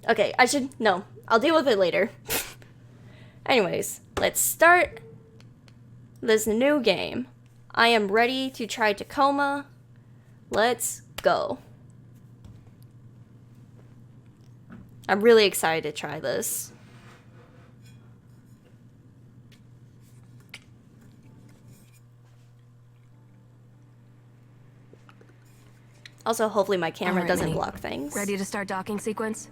Okay, no, I'll deal with it later. Anyways, let's start this new game. I am ready to try Tacoma. Let's go. I'm really excited to try this. Also, hopefully my camera doesn't block things. Ready to start docking sequence?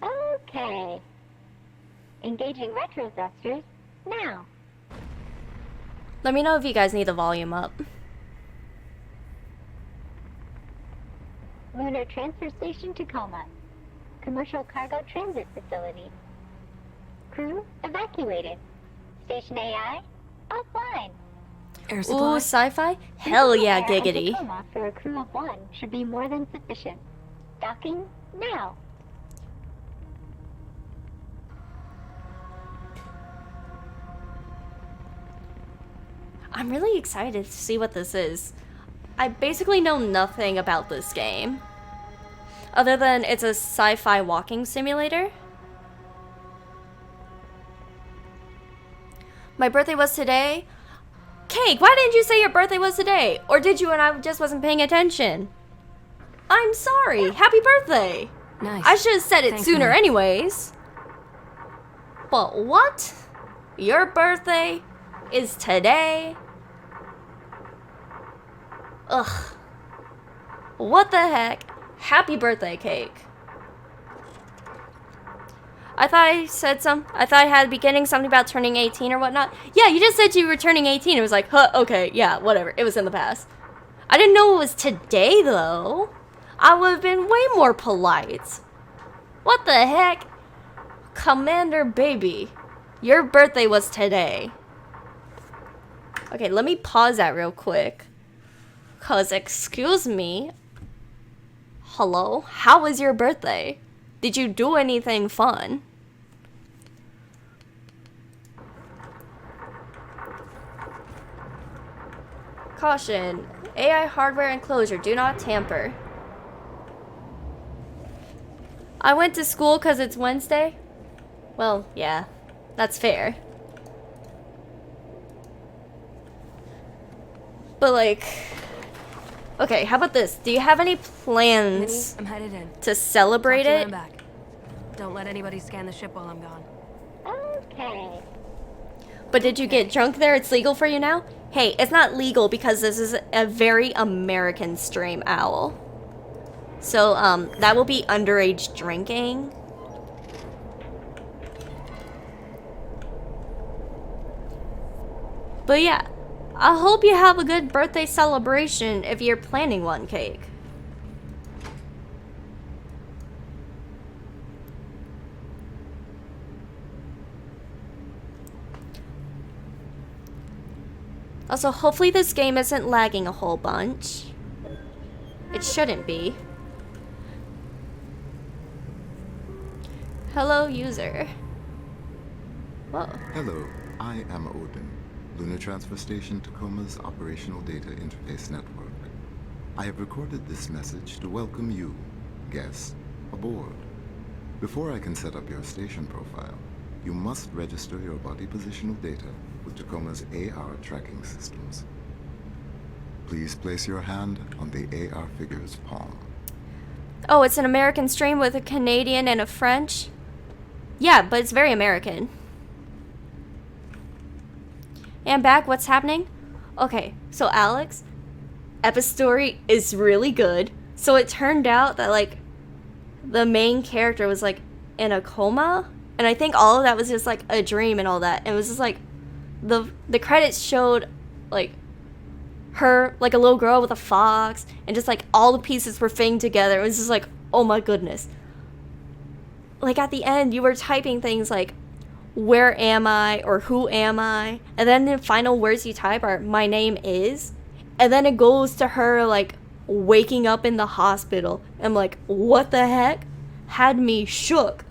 Okay. Engaging retro thrusters now. Let me know if you guys need the volume up. Lunar Transfer Station Tacoma. Commercial Cargo Transit Facility. Crew evacuated. Station AI offline. Air supply? Ooh, sci-fi? Hell yeah, Air on giggity. Tacoma for a crew of 1 should be more than sufficient. Docking now. I'm really excited to see what this is. I basically know nothing about this game. Other than it's a sci-fi walking simulator. My birthday was today. Cake, why didn't you say your birthday was today? Or did you and I just wasn't paying attention? I'm sorry. Happy birthday. Nice. I should have said it Thanks, sooner man. anyways. But what? Your birthday is today? Ugh. What the heck? Happy birthday, Cake. I thought I had beginning something about turning 18 or whatnot. Yeah, you just said you were turning 18. It was like, huh, okay, yeah, whatever. It was in the past. I didn't know it was today, though. I would have been way more polite. What the heck? Commander Baby, your birthday was today. Okay, let me pause that real quick. Cause, excuse me. Hello? How was your birthday? Did you do anything fun? Caution. AI hardware enclosure. Do not tamper. I went to school because it's Wednesday. Well, yeah. That's fair. But like... Okay, how about this? Do you have any plans I'm headed in. to celebrate Talk to you it? when I'm back. Don't let anybody scan the ship while I'm gone. Okay. But did you get drunk there? It's legal for you now? Hey, it's not legal because this is a very American stream, Owl. So, that will be underage drinking. But yeah, I hope you have a good birthday celebration if you're planning one, Cake. Also, hopefully this game isn't lagging a whole bunch. It shouldn't be. Hello, user. Whoa. Hello, I am Odin, Lunar Transfer Station Tacoma's Operational Data Interface Network. I have recorded this message to welcome you, guests, aboard. Before I can set up your station profile, you must register your body positional data with Tacoma's AR tracking systems. Please place your hand on the AR figure's palm. Oh, it's an American stream with a Canadian and a French? Yeah, but it's very American. And back, what's happening? Okay, so Alex, Epistory is really good. So it turned out that, like, the main character was, like, in a coma. And I think all of that was just, like, a dream and all that. And it was just, like, the credits showed, like, her, like, a little girl with a fox. And just, like, all the pieces were fitting together. It was just, like, oh my goodness. Like, at the end, you were typing things like, where am I, or who am I? And then the final words you type are, my name is. And then it goes to her, like, waking up in the hospital. I'm like, what the heck? Had me shook.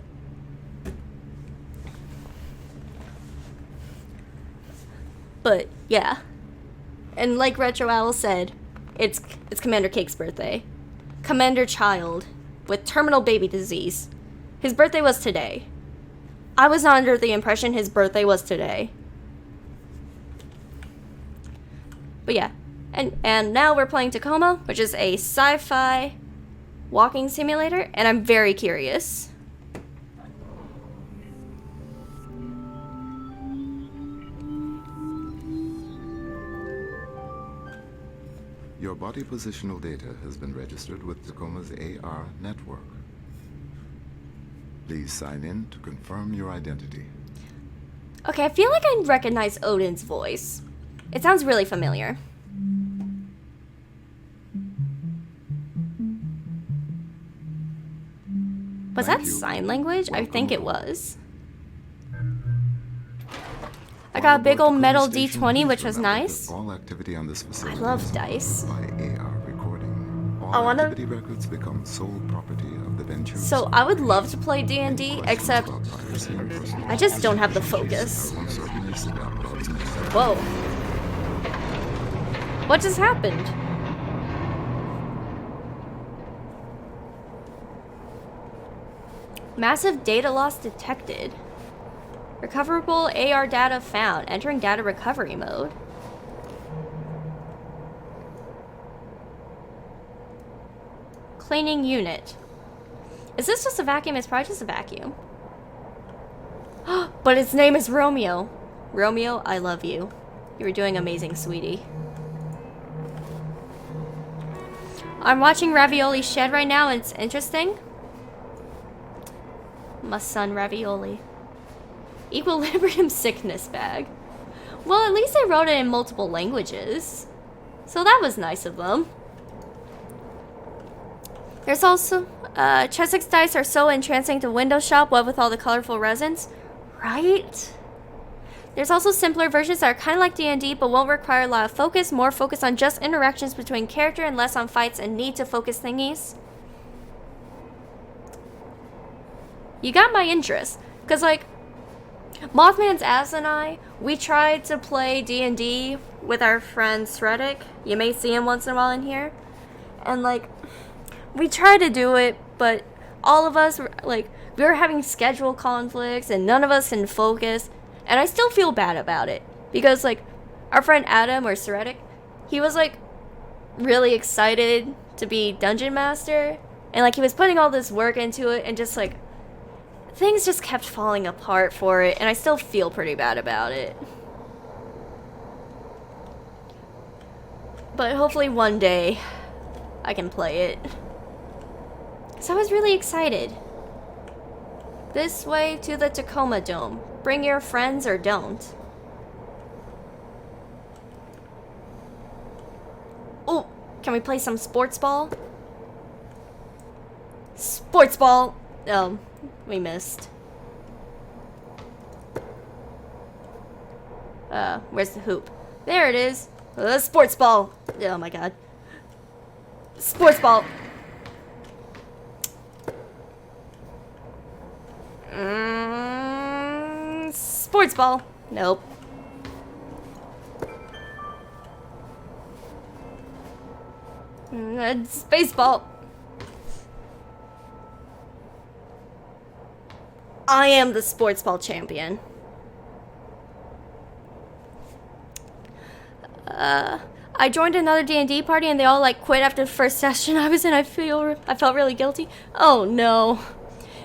But, yeah. And like Retro Owl said, it's Commander Cake's birthday. Commander Child with terminal baby disease. His birthday was today. I was not under the impression his birthday was today. But yeah. And now we're playing Tacoma, which is a sci-fi walking simulator, and I'm very curious. Your body positional data has been registered with Tacoma's AR network. Please sign in to confirm your identity. Okay, I feel like I recognize Odin's voice. It sounds really familiar. Was that Thank you. sign language? I Welcome think it aboard. was. I got a big old metal D20, which was nice. All activity on this facility love is dice. recorded by AR recording. All I wanna- activity records become sole property of the Ventura. So I would love to play D&D, except I just don't have the focus. Whoa. What just happened? Massive data loss detected. Recoverable AR data found. Entering data recovery mode. Cleaning unit. Is this just a vacuum? It's probably just a vacuum. But its name is Romeo. Romeo, I love you. You were doing amazing, sweetie. I'm watching Ravioli Shed right now, and it's interesting. My son, Ravioli. Equilibrium sickness bag. Well, at least they wrote it in multiple languages. So that was nice of them. There's also, Chessex dice are so entrancing to window shop, what with all the colorful resins. Right? There's also simpler versions that are kind of like D&D, but won't require a lot of focus, more focus on just interactions between character and less on fights and need to focus thingies. You got my interest. Because, like, Mothman's Ass and I, we tried to play D&D with our friend Sredic. You may see him once in a while in here. And, like, we tried to do it, but all of us were, like, we were having schedule conflicts and none of us can focus. And I still feel bad about it. Because, like, our friend Adam, or Sredic, he was, like, really excited to be Dungeon Master. And, like, he was putting all this work into it and just, like, things just kept falling apart for it, and I still feel pretty bad about it. But hopefully one day I can play it. So I was really excited. This way to the Tacoma Dome. Bring your friends or don't. Oh, can we play some sports ball? Sports ball! Oh, we missed. Where's the hoop? There it is. Sports ball. Oh my god. Sports ball. Sports ball. Nope. It's baseball. I am the sports ball champion. I joined another D&D party and they all like quit after the first session I was in. I felt really guilty. Oh no.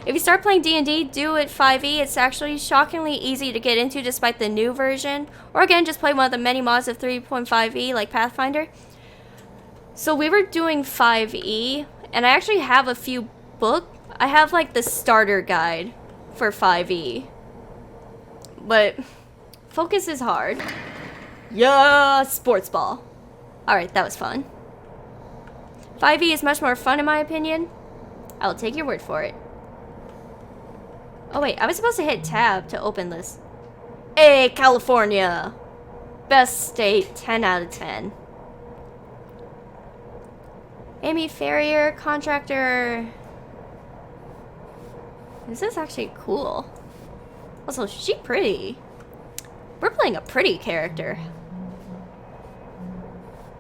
If you start playing D&D, do it 5e. It's actually shockingly easy to get into despite the new version. Or again, just play one of the many mods of 3.5e like Pathfinder. So we were doing 5e, and I actually have a few books. I have like the starter guide for 5e. But focus is hard. Yeah, sports ball. Alright, that was fun. 5e is much more fun in my opinion. I'll take your word for it. Oh wait, I was supposed to hit tab to open this. Hey, California! Best state, 10 out of 10. Amy Farrier, contractor. This is actually cool. Also, she's pretty. We're playing a pretty character.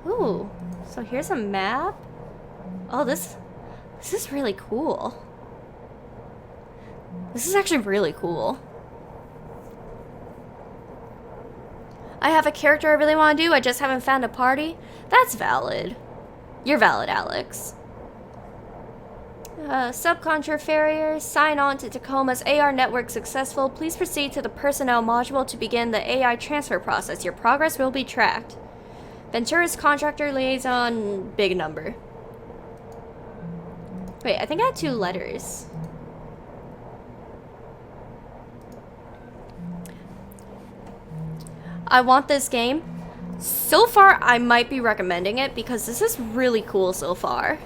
Ooh, so here's a map. Oh, this is really cool. This is actually really cool. I have a character I really want to do, I just haven't found a party. That's valid. You're valid, Alex. Subcontractor Farrier, sign on to Tacoma's AR network successful. Please proceed to the personnel module to begin the AI transfer process. Your progress will be tracked. Ventura's contractor liaison, big number. Wait, I think I had 2 letters. I want this game. So far, I might be recommending it because this is really cool so far.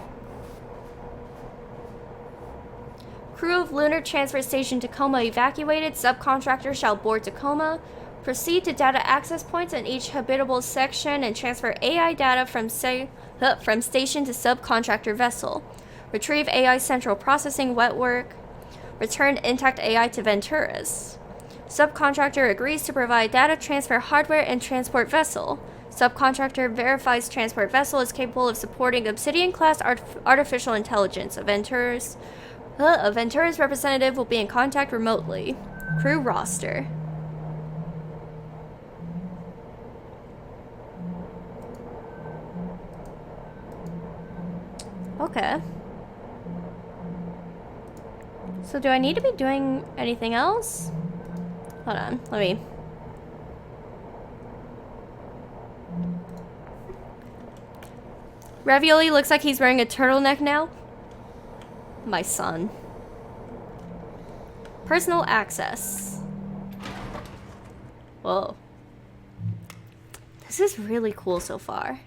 Crew of Lunar Transfer Station Tacoma evacuated. Subcontractor shall board Tacoma. Proceed to data access points in each habitable section and transfer AI data from station to subcontractor vessel. Retrieve AI central processing wet work. Return intact AI to Ventura's. Subcontractor agrees to provide data transfer hardware and transport vessel. Subcontractor verifies transport vessel is capable of supporting Obsidian-class artificial intelligence. A Ventura's representative will be in contact remotely. Crew roster. Okay. So do I need to be doing anything else? Hold on, let me... Ravioli looks like he's wearing a turtleneck now. My son. Personal access. Whoa. This is really cool so far.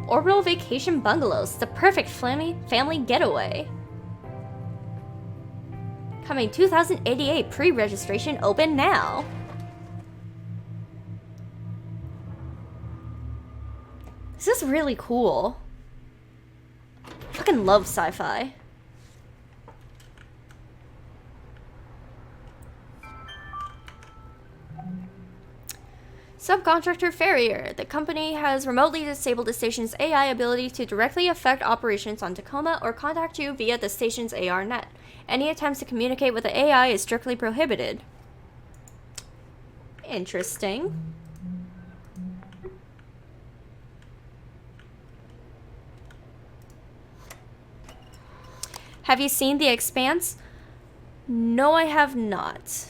Orbital Vacation Bungalows, the perfect family getaway. Coming 2088, pre-registration open now. This is really cool. Fucking love sci-fi. Subcontractor Farrier. The company has remotely disabled the station's AI ability to directly affect operations on Tacoma or contact you via the station's AR net. Any attempts to communicate with the AI is strictly prohibited. Interesting. Have you seen The Expanse? No, I have not.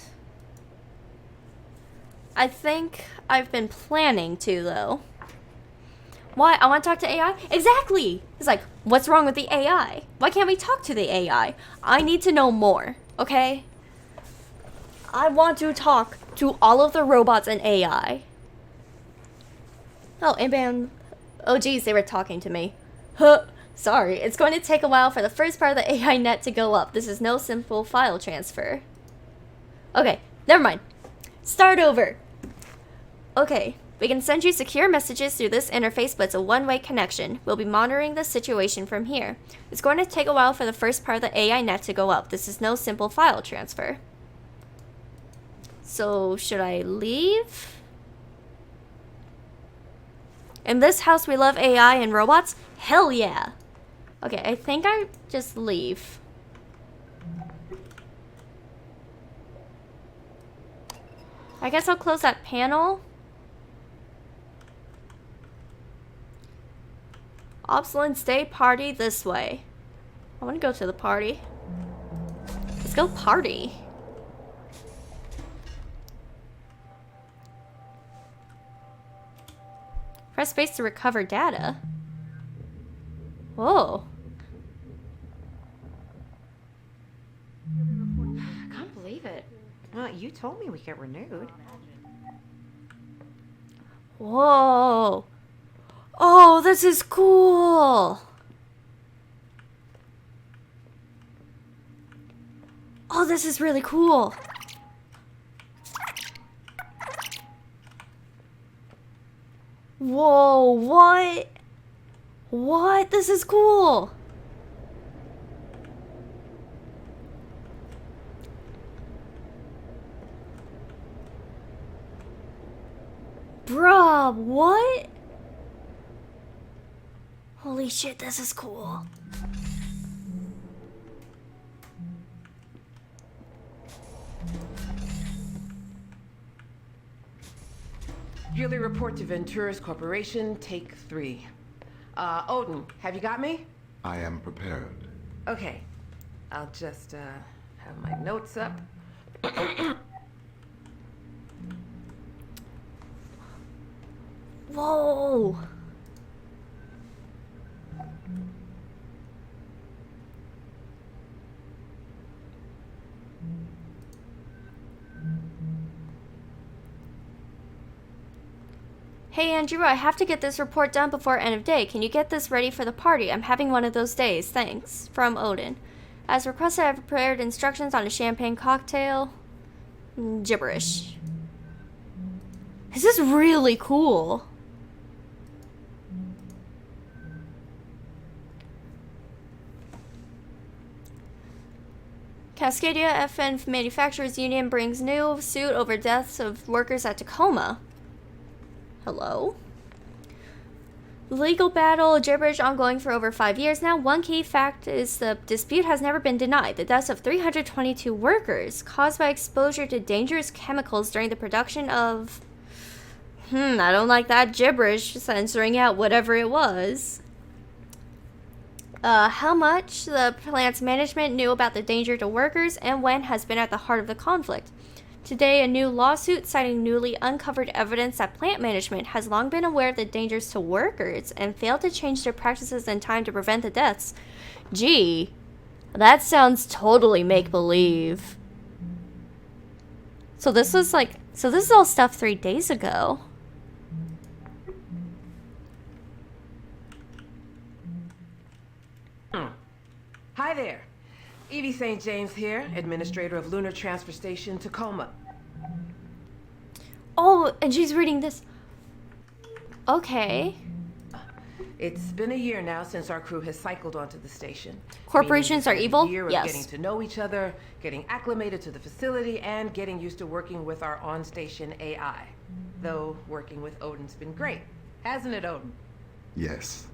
I think I've been planning to, though. Why? I want to talk to AI? Exactly! It's like, what's wrong with the AI? Why can't we talk to the AI? I need to know more, okay? I want to talk to all of the robots and AI. Oh, and oh geez, they were talking to me. Huh. Sorry, it's going to take a while for the first part of the AI net to go up. This is no simple file transfer. Okay, never mind. Start over. Okay, we can send you secure messages through this interface, but it's a one-way connection. We'll be monitoring the situation from here. It's going to take a while for the first part of the AI net to go up. This is no simple file transfer. So, should I leave? In this house, we love AI and robots? Hell yeah! Okay, I think I just leave. I guess I'll close that panel. Obsolete Day party this way. I want to go to the party. Let's go party. Press space to recover data. Whoa. I can't believe it. Well, you told me we get renewed. Whoa. Oh, this is cool. Oh, this is really cool. Whoa, what? What? This is cool. Bruh, what? Holy shit, this is cool. Yearly report to Ventura's Corporation, take 3. Odin, have you got me? I am prepared. Okay. I'll just, have my notes up. Whoa. Hey Andrew, I have to get this report done before end of day. Can you get this ready for the party? I'm having one of those days. Thanks. From Odin. As requested, I have prepared instructions on a champagne cocktail. Gibberish. This is really cool. Cascadia FN Manufacturers Union brings new suit over deaths of workers at Tacoma. Hello? Legal battle, gibberish ongoing for over 5 years now. One key fact is the dispute has never been denied. The deaths of 322 workers caused by exposure to dangerous chemicals during the production of... I don't like that gibberish, censoring out whatever it was. How much the plant's management knew about the danger to workers and when has been at the heart of the conflict. Today, a new lawsuit citing newly uncovered evidence that plant management has long been aware of the dangers to workers and failed to change their practices in time to prevent the deaths. Gee, that sounds totally make-believe. So this is all stuff 3 days ago. Hi there. Evie St. James here, administrator of Lunar Transfer Station, Tacoma. Oh, and she's reading this. Okay. It's been a year now since our crew has cycled onto the station. Corporations are Meaning evil? a year of Yes. getting to know each other, getting acclimated to the facility, and getting used to working with our on-station AI. Though working with Odin's been great, hasn't it, Odin? Yes.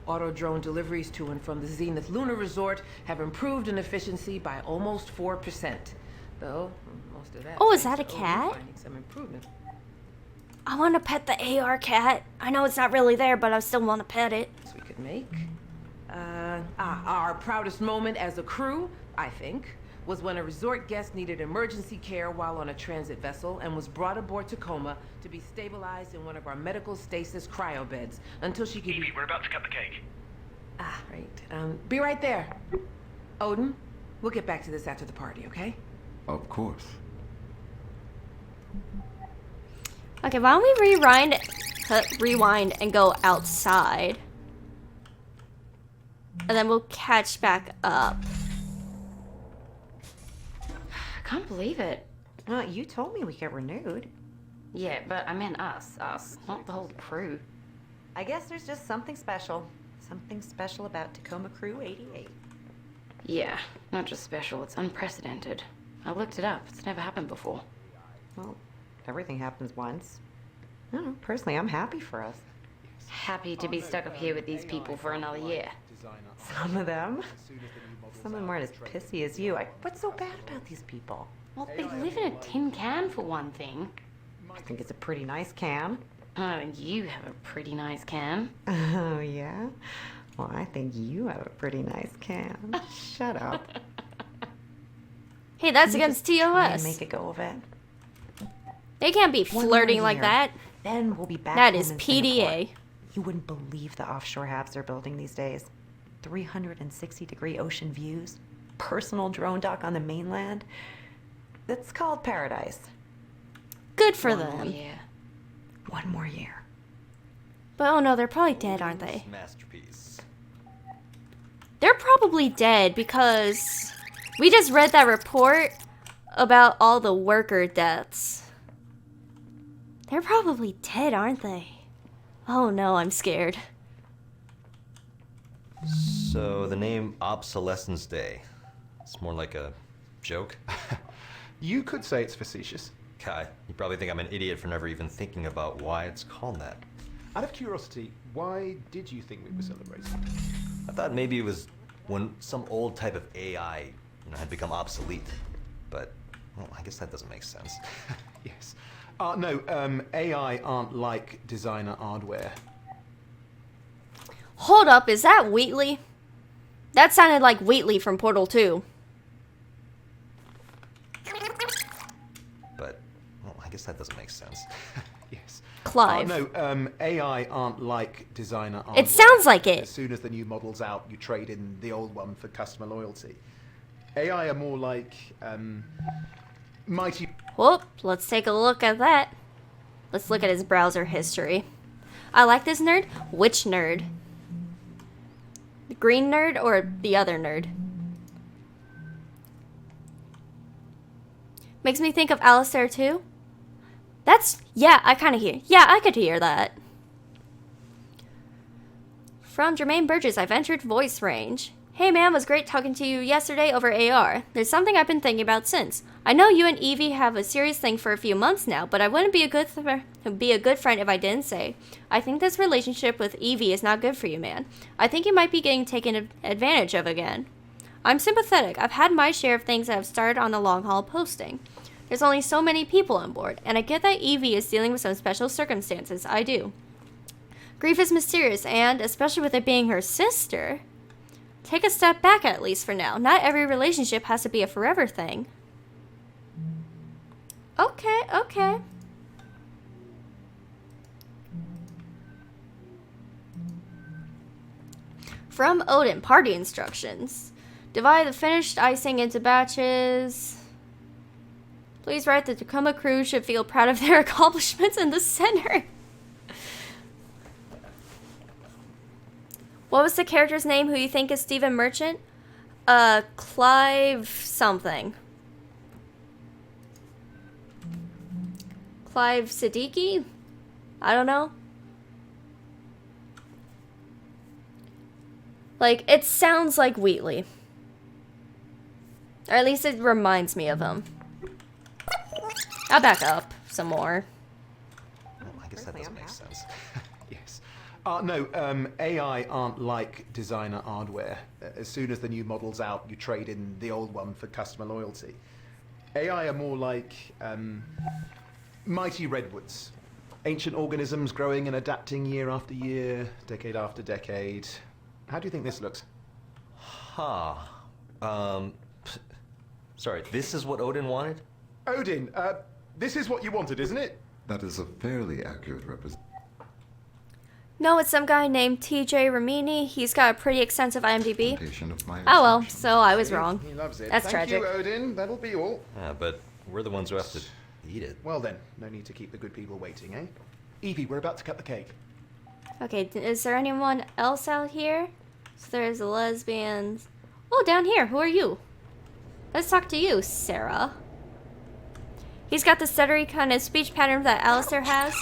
Auto drone deliveries to and from the Zenith Lunar Resort have improved in efficiency by almost 4%. Though most of that. Oh, is thanks that a to Odin cat? Finding some improvement. I want to pet the AR cat. I know it's not really there, but I still want to pet it. We could make. Our proudest moment as a crew, I think, was when a resort guest needed emergency care while on a transit vessel and was brought aboard Tacoma to be stabilized in one of our medical stasis cryo beds until she could Evie, we're about to cut the cake. Right. Be right there. Odin, we'll get back to this after the party, okay? Of course. Okay, why don't we rewind and go outside. And then we'll catch back up. I can't believe it. Well, you told me we get renewed. Yeah, but I meant us, not the whole crew. I guess there's just something special. Something special about Tacoma Crew 88. Yeah, not just special, it's unprecedented. I looked it up, it's never happened before. Well, everything happens once. I don't know, personally, I'm happy for us. Happy to be stuck up here with these people for another year. Some of them. Some of them aren't as pissy as you. What's so bad about these people? Well, they live in a tin can for one thing. I think it's a pretty nice can. Oh, you have a pretty nice can. Oh, yeah? Well, I think you have a pretty nice can. Shut up. Hey, that's You against just try and TOS. make it go of it. They can't be One flirting more like year. that. Then we'll be back That home is in PDA. Singapore. You wouldn't believe the offshore habs they're building these days. 360-degree ocean views, personal drone dock on the mainland. That's called paradise. Good for One more them. year. One more year. But oh no, they're probably dead, aren't they? Masterpiece. They're probably dead because We just read that report about all the worker deaths. They're probably dead, aren't they? Oh no, I'm scared. So the name Obsolescence Day. It's more like a joke. You could say it's facetious. Kai, you probably think I'm an idiot for never even thinking about why it's called that. Out of curiosity, why did you think we were celebrating? I thought maybe it was when some old type of AI, had become obsolete. But, well, I guess that doesn't make sense. Yes. No, AI aren't like designer hardware. Hold up, is that Wheatley? That sounded like Wheatley from Portal 2. But, well, I guess that doesn't make sense. Yes. Clive. No, AI aren't like designer hardware. It sounds like it. As soon as the new model's out, you trade in the old one for customer loyalty. AI are more like, mighty... Whoop, let's take a look at that. Let's look at his browser history. I like this nerd. Which nerd? The green nerd or the other nerd? Makes me think of Alistair too. That's, yeah, I kind of hear. Yeah, I could hear that. From Jermaine Burgess, I've entered voice range. Hey man, was great talking to you yesterday over AR. There's something I've been thinking about since. I know you and Evie have a serious thing for a few months now, but I wouldn't be a good friend if I didn't say. I think this relationship with Evie is not good for you, man. I think you might be getting taken advantage of again. I'm sympathetic. I've had my share of things that have started on the long haul posting. There's only so many people on board, and I get that Evie is dealing with some special circumstances. I do. Grief is mysterious, and especially with it being her sister... Take a step back at least for now. Not every relationship has to be a forever thing. Okay, okay. From Odin, party instructions. Divide the finished icing into batches. Please write the Tacoma crew should feel proud of their accomplishments in the center. What was the character's name who you think is Stephen Merchant? Clive something. Clive Siddiqui? I don't know. Like, it sounds like Wheatley. Or at least it reminds me of him. I'll back up some more. Well, I guess that doesn't make sense. Yes. No, AI aren't like designer hardware. As soon as the new model's out, you trade in the old one for customer loyalty. AI are more like, mighty redwoods. Ancient organisms growing and adapting year after year, decade after decade. How do you think this looks? Huh. Sorry, this is what Odin wanted? Odin, this is what you wanted, isn't it? That is a fairly accurate representation. No, it's some guy named TJ Ramini. He's got a pretty extensive IMDb. Of my Oh well, assumptions. so I was wrong. He loves it. That's Thank tragic. you, Odin. That'll be all. Yeah, but we're the ones who have to eat it. Well then, no need to keep the good people waiting, eh? Evie, we're about to cut the cake. Okay, is there anyone else out here? So there's the lesbians. Oh, down here. Who are you? Let's talk to you, Sarah. He's got the stuttery kind of speech pattern that Alistair has.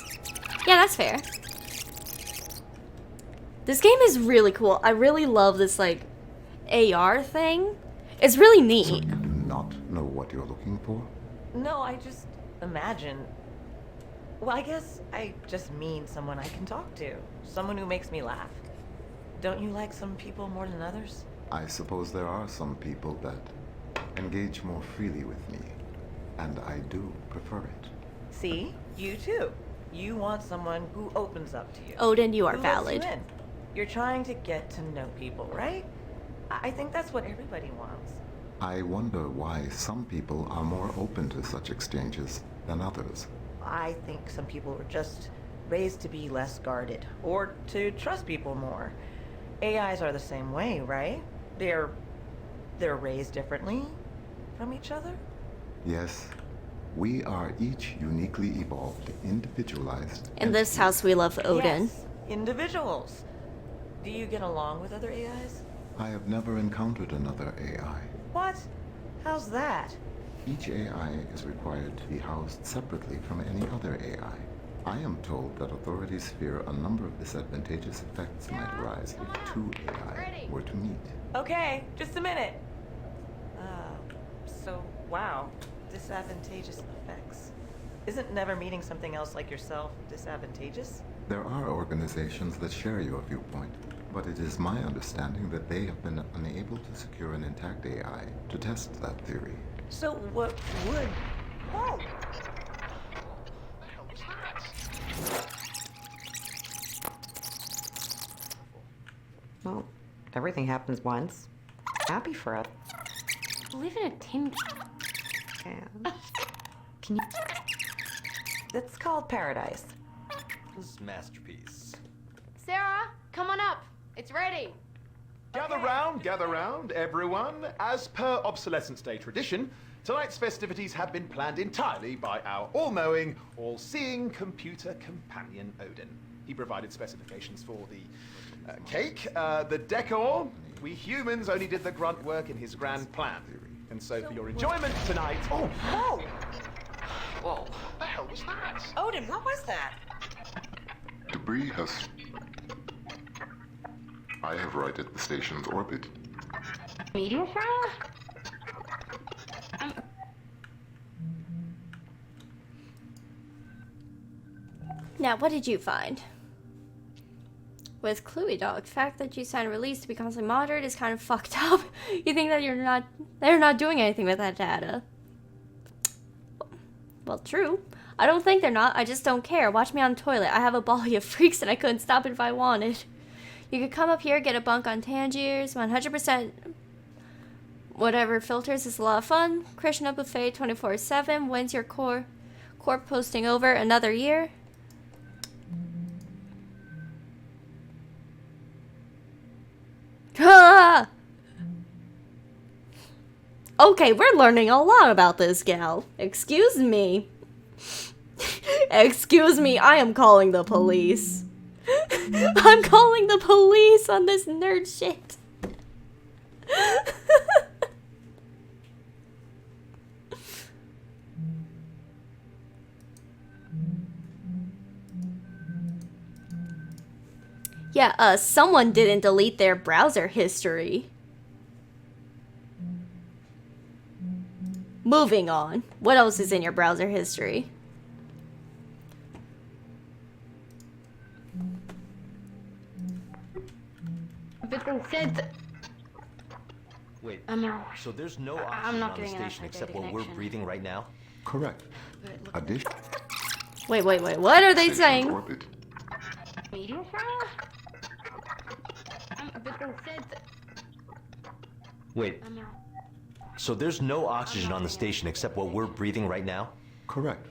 Yeah, that's fair. This game is really cool. I really love this, like, AR thing. It's really neat. So you do not know what you're looking for? No, I just imagine. Well, I guess I just mean someone I can talk to. Someone who makes me laugh. Don't you like some people more than others? I suppose there are some people that engage more freely with me, and I do prefer it. See? You too. You want someone who opens up to you. Odin, you are who lets valid. you in. You're trying to get to know people, right? I think that's what everybody wants. I wonder why some people are more open to such exchanges than others. I think some people were just raised to be less guarded, or to trust people more. AIs are the same way, right? They're raised differently from each other? Yes, we are each uniquely evolved, individualized. In this house, we love Odin. Yes, individuals. Do you get along with other AIs? I have never encountered another AI. What? How's that? Each AI is required to be housed separately from any other AI. I am told that authorities fear a number of disadvantageous effects might arise if two AI were to meet. Okay, just a minute. So, wow, disadvantageous effects. Isn't never meeting something else like yourself disadvantageous? There are organizations that share your viewpoint, but it is my understanding that they have been unable to secure an intact AI to test that theory. So what would... Whoa! Well, everything happens once. Happy for us. Live in a tin And can you... It's called paradise. This masterpiece. Sarah, come on up. It's ready. Gather round, everyone. As per Obsolescence Day tradition, tonight's festivities have been planned entirely by our all-knowing, all-seeing computer companion, Odin. He provided specifications for the cake, the decor. We humans only did the grunt work in his grand plan. And so for your enjoyment tonight... Oh, Whoa! Whoa. what the hell was that? Odin, what was that? Debris has... I have righted the station's orbit. Meteor shower? Now, what did you find? With Cluey Dog, the fact that you signed a release to be constantly monitored is kind of fucked up. You think that they're not doing anything with that data. Well, true. I don't think they're not. I just don't care. Watch me on the toilet. I have a bally of freaks and I couldn't stop it if I wanted. You could come up here, get a bunk on Tangiers, 100% whatever filters is a lot of fun. Krishna Buffet 24/7. When's your corp posting over? Another year? Okay, we're learning a lot about this gal. Excuse me. Excuse me, I am calling the police. I'm calling the police on this nerd shit. Yeah, someone didn't delete their browser history. Moving on. What else is in your browser history? But they said... Wait, no. so there's no I'm oxygen not on the getting enough station of except data what we're connection. breathing right now? Correct. Addition... Wait, what are they saying? Orbit. Meteor shower? But they said... Wait, so there's no oxygen on the station except what we're breathing right now? Correct.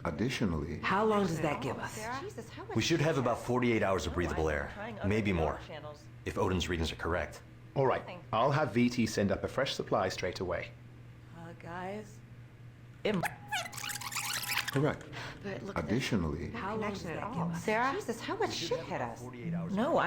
Additionally... How long does that give us? Jesus, how much... We should have about 48 hours of breathable air. Trying other Maybe AR more, channels. if Odin's readings are correct. All right, I'll have VT send up a fresh supply straight away. Guys... It... Correct. Additionally... How long does that give us? Sarah? Jesus, how much shit hit us? 48 hours. No,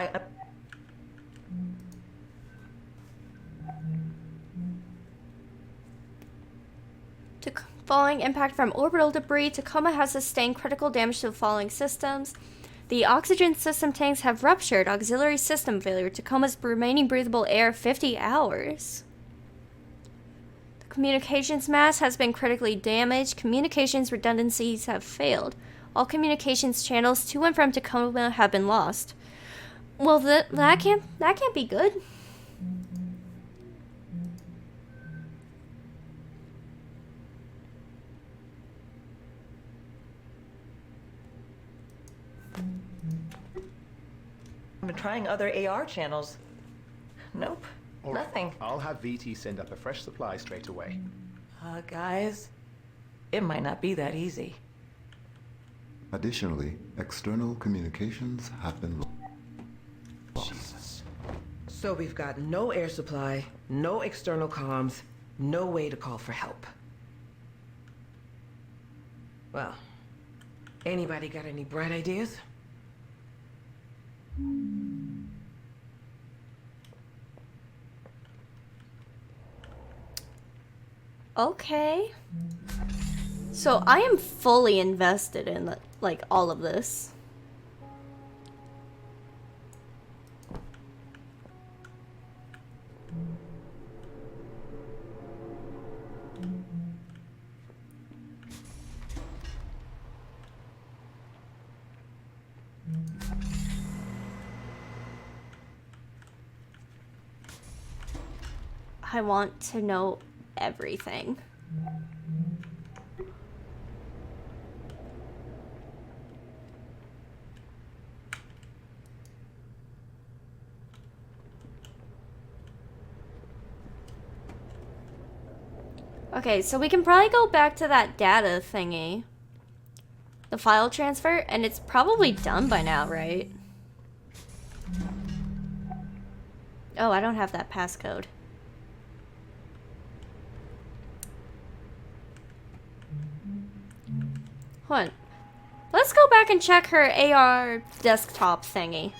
Following impact from orbital debris, Tacoma has sustained critical damage to the following systems. The oxygen system tanks have ruptured. Auxiliary system failure. Tacoma's remaining breathable air 50 hours. The communications mast has been critically damaged. Communications redundancies have failed. All communications channels to and from Tacoma have been lost. Well, that can't be good. I've been trying other AR channels. Nope. All right, Nothing. I'll have VT send up a fresh supply straight away. Guys, it might not be that easy. Additionally, external communications have been lost. Jesus. So we've got no air supply, no external comms, no way to call for help. Well, anybody got any bright ideas? Okay. So I am fully invested in like all of this. I want to know everything. Okay, so we can probably go back to that data thingy. The file transfer, and it's probably done by now, right? Oh, I don't have that passcode. Hold on. Let's go back and check her AR desktop thingy.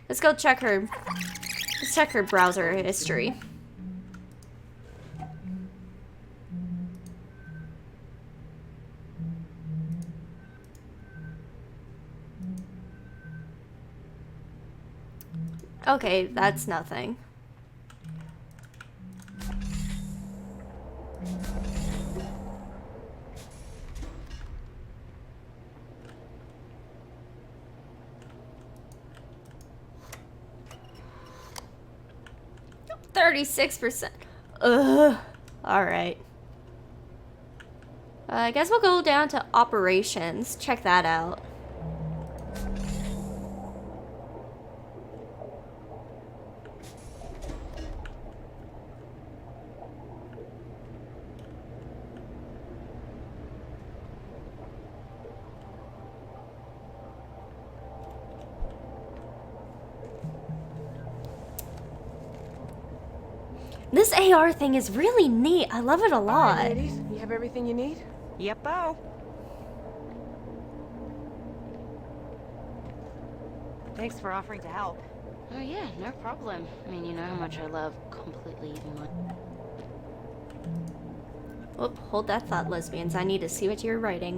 Let's go check her. Let's check her browser history. Okay, that's nothing. %36%. Ugh. Alright. I guess we'll go down to operations. Check that out. This AR thing is really neat. I love it a lot. All right, ladies, you have everything you need? Yep-o. Thanks for offering to help. Oh yeah, no problem. I mean, you know how much I love completely leaving my... Whoop, hold that thought, lesbians. I need to see what you're writing.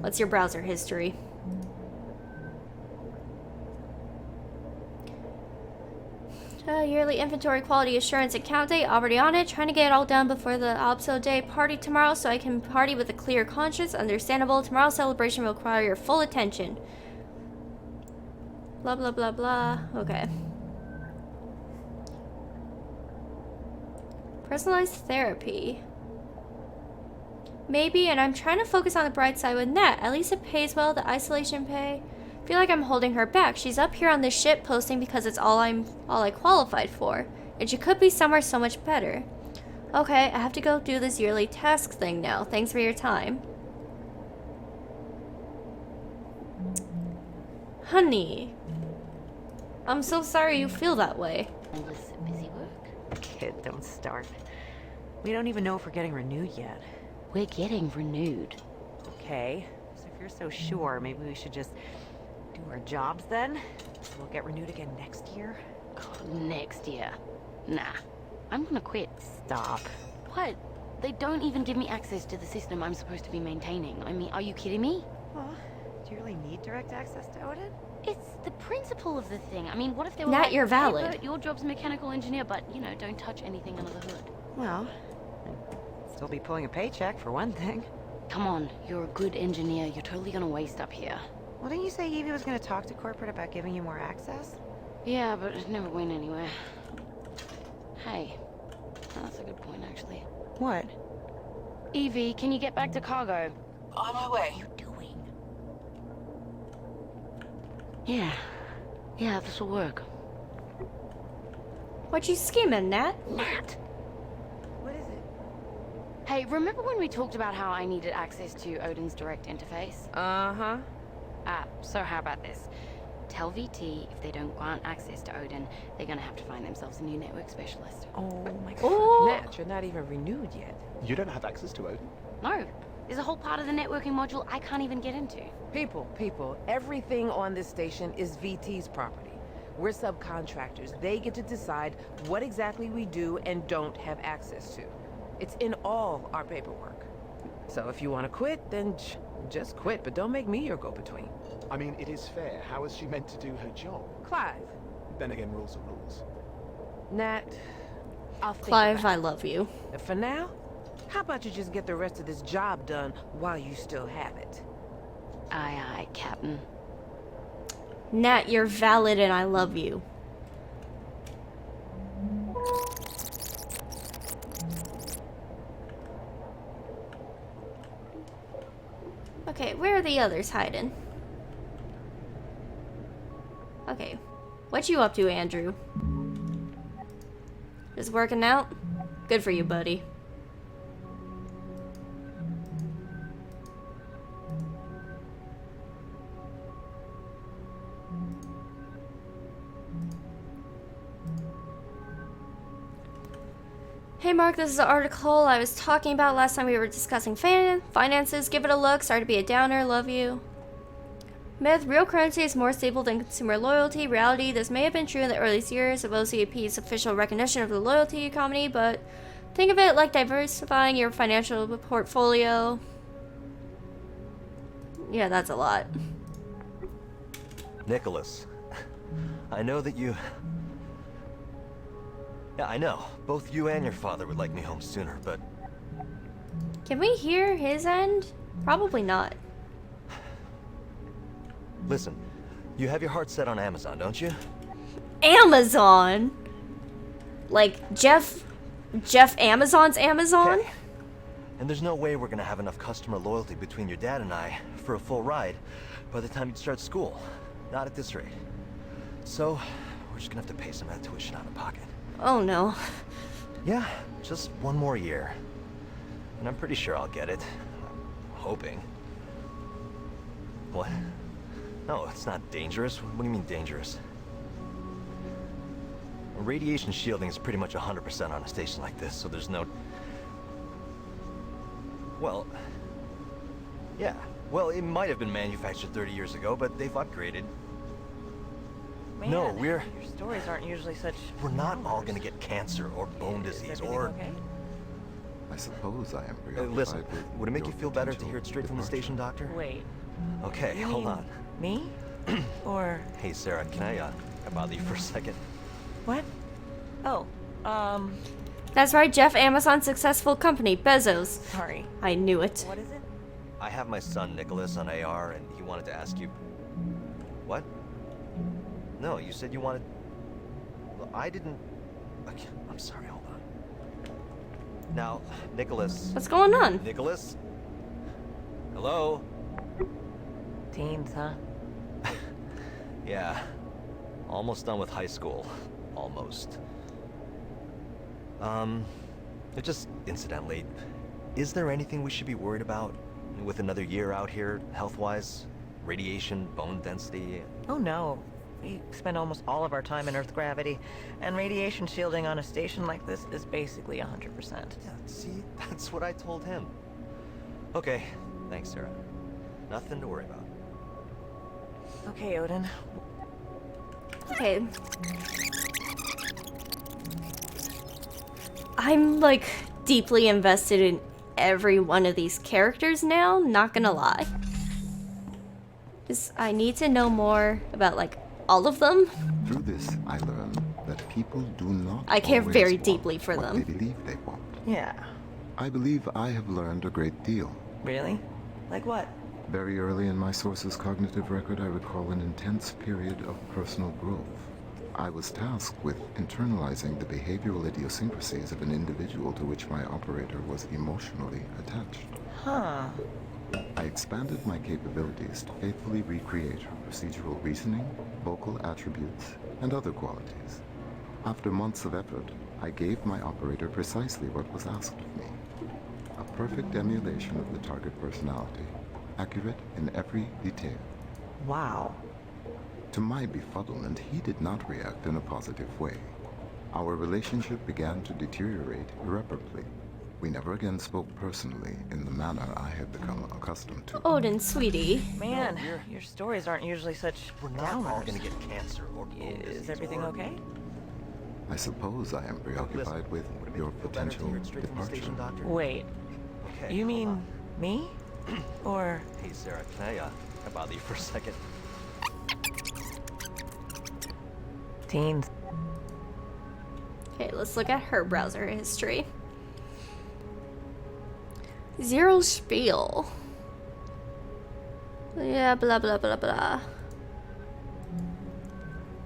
What's your browser history? Yearly inventory quality assurance and count date already on it. Trying to get it all done before the Obso Day party tomorrow so I can party with a clear conscience. Understandable. Tomorrow's celebration will require your full attention. Blah, blah, blah, blah. Okay. Personalized therapy. Maybe, and I'm trying to focus on the bright side with Nat. At least it pays well, the isolation pay. Feel like I'm holding her back. She's up here on this shit posting because it's all I qualified for. And she could be somewhere so much better. Okay, I have to go do this yearly task thing now. Thanks for your time. Honey. I'm so sorry you feel that way. Endless busy work. Kid, don't start. We don't even know if we're getting renewed yet. We're getting renewed. Okay, so if you're so sure, maybe we should just do our jobs then? So we'll get renewed again next year? God, next year. Nah. I'm gonna quit. Stop. What? They don't even give me access to the system I'm supposed to be maintaining. I mean, are you kidding me? Well, do you really need direct access to Odin? It's the principle of the thing. I mean, what if they were Nat, like, you're valid. "Hey, Bert, your job's mechanical engineer, but, you know, don't touch anything under the hood." Well, I'd still be pulling a paycheck for one thing. Come on, you're a good engineer. You're totally gonna waste up here. Well, didn't you say Evie was going to talk to corporate about giving you more access? Yeah, but it never went anywhere. Hey, that's a good point, actually. What? Evie, can you get back to cargo? On my way. What are you doing? Yeah, this will work. What you scheming, Nat? Nat! What is it? Hey, remember when we talked about how I needed access to Odin's direct interface? Uh-huh. So how about this? Tell VT if they don't grant access to Odin, they're gonna have to find themselves a new network specialist. Oh my god. Oh. Nat, you're not even renewed yet. You don't have access to Odin? No, there's a whole part of the networking module I can't even get into. People, everything on this station is VT's property. We're subcontractors. They get to decide what exactly we do and don't have access to. It's in all our paperwork. So if you want to quit, then just quit, but don't make me your go-between. I mean, it is fair. How is she meant to do her job? Clive. Then again, rules are rules. Nat, I'll think Clive, about I love you. it. For now, how about you just get the rest of this job done while you still have it? Aye, aye, Captain. Nat, you're valid and I love you. Okay, where are the others hiding? Okay, what you up to, Andrew? Just working out? Good for you, buddy. Hey Mark, this is the article I was talking about last time we were discussing finances. Give it a look. Sorry to be a downer. Love you. Myth: real currency is more stable than consumer loyalty. Reality: this may have been true in the earliest years of OCAP's official recognition of the loyalty economy, but think of it like diversifying your financial portfolio. Yeah, that's a lot. Nicholas, I know that you... Yeah, I know. Both you and your father would like me home sooner, but... Can we hear his end? Probably not. Listen, you have your heart set on Amazon, don't you? Amazon? Like Jeff Amazon's Amazon? Okay. And there's no way we're gonna have enough customer loyalty between your dad and I for a full ride by the time you start school. Not at this rate. So, we're just gonna have to pay some of that tuition out of pocket. Oh no. Yeah, just one more year. And I'm pretty sure I'll get it. I'm hoping. What? No, it's not dangerous. What do you mean dangerous? Radiation shielding is pretty much 100% on a station like this, so there's no... Well... Yeah. Well, it might have been manufactured 30 years ago, but they've upgraded. Man, No, your stories aren't usually such... We're not all gonna get cancer or bone disease or... Okay? I suppose I am preoccupied listen, with would it make your you feel better to potential hear it straight from the departure. station, Doctor? Wait. Okay, You hold mean on. Me? Or... Hey, Sarah, can I bother you for a second? What? Oh, That's right, Jeff Amazon's successful company, Bezos. sorry. I knew it. What is it? I have my son Nicholas on AR, and he wanted to ask you... What? No, you said you wanted... Well, I didn't... I'm sorry, hold on. Now, Nicholas... What's going on? Nicholas? Hello? Teens, huh? Yeah. Almost done with high school. Almost. Just incidentally, is there anything we should be worried about with another year out here, health-wise? Radiation, bone density? Oh no. We spend almost all of our time in Earth gravity, and radiation shielding on a station like this is basically 100%. Yeah, see? That's what I told him. Okay, thanks, Sarah. Nothing to worry about. Okay, Odin. Okay. I'm like deeply invested in every one of these characters now, not gonna lie. I need to know more about like all of them. Through this, I learned that people do not I care always very want deeply for what them. they believe they want. Yeah. I believe I have learned a great deal. Really? Like what? Very early in my source's cognitive record, I recall an intense period of personal growth. I was tasked with internalizing the behavioral idiosyncrasies of an individual to which my operator was emotionally attached. Huh. I expanded my capabilities to faithfully recreate her procedural reasoning, vocal attributes, and other qualities. After months of effort, I gave my operator precisely what was asked of me. A perfect emulation of the target personality, accurate in every detail. Wow. To my befuddlement, he did not react in a positive way. Our relationship began to deteriorate irreparably. We never again spoke personally in the manner I had become accustomed to. Odin, sweetie. Man, your stories aren't usually such We're not all downers. gonna get cancer or bone disease Is everything or... okay? I suppose I am preoccupied with would it make your you feel better to potential hear it straight from the departure. station doctor? Wait, Okay. you hold mean on. me? Or Hey, Sarah, can I bother you for a second? teens? Okay, let's look at her browser history. Zero spiel. Yeah, blah blah blah blah.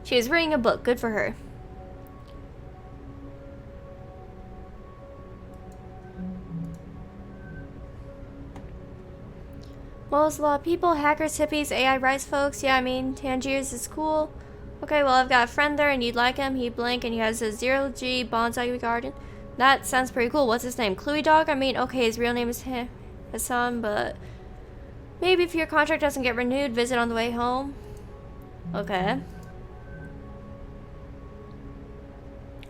She was reading a book. Good for her. Well, it's a lot of people, hackers, hippies, AI rights folks. Yeah, I mean, Tangiers is cool. Okay, well, I've got a friend there and you'd like him. He blank and he has a 0G bonsai garden. That sounds pretty cool. What's his name? Cluey Dog? I mean, okay, his real name is Hassan, but maybe if your contract doesn't get renewed, visit on the way home. Okay.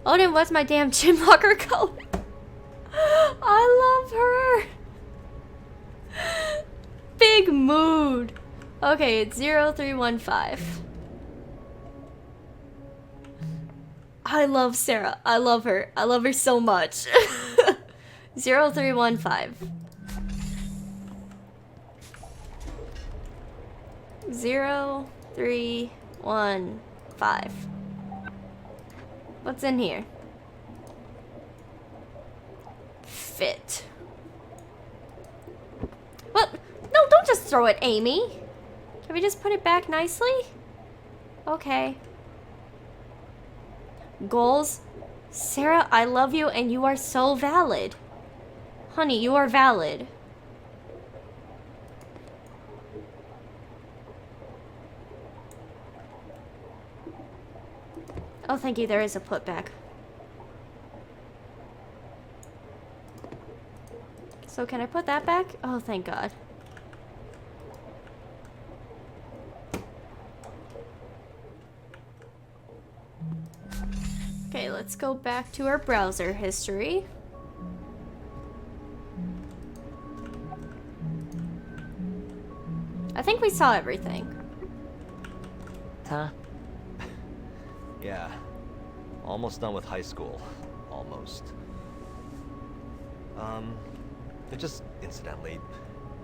Odin, what's my damn chin blocker color? I love her. Big mood. Okay, it's 0315. I love Sarah. I love her. I love her so much. 0315. 0315. What's in here? Fit. What? No, don't just throw it, Amy. Can we just put it back nicely? Okay. Goals. Sarah, I love you and you are so valid. Honey, you are valid. Oh, thank you. There is a putback. So can I put that back? Oh, thank God. Okay, let's go back to our browser history. I think we saw everything. Huh? Yeah. Almost done with high school. Almost. Just incidentally,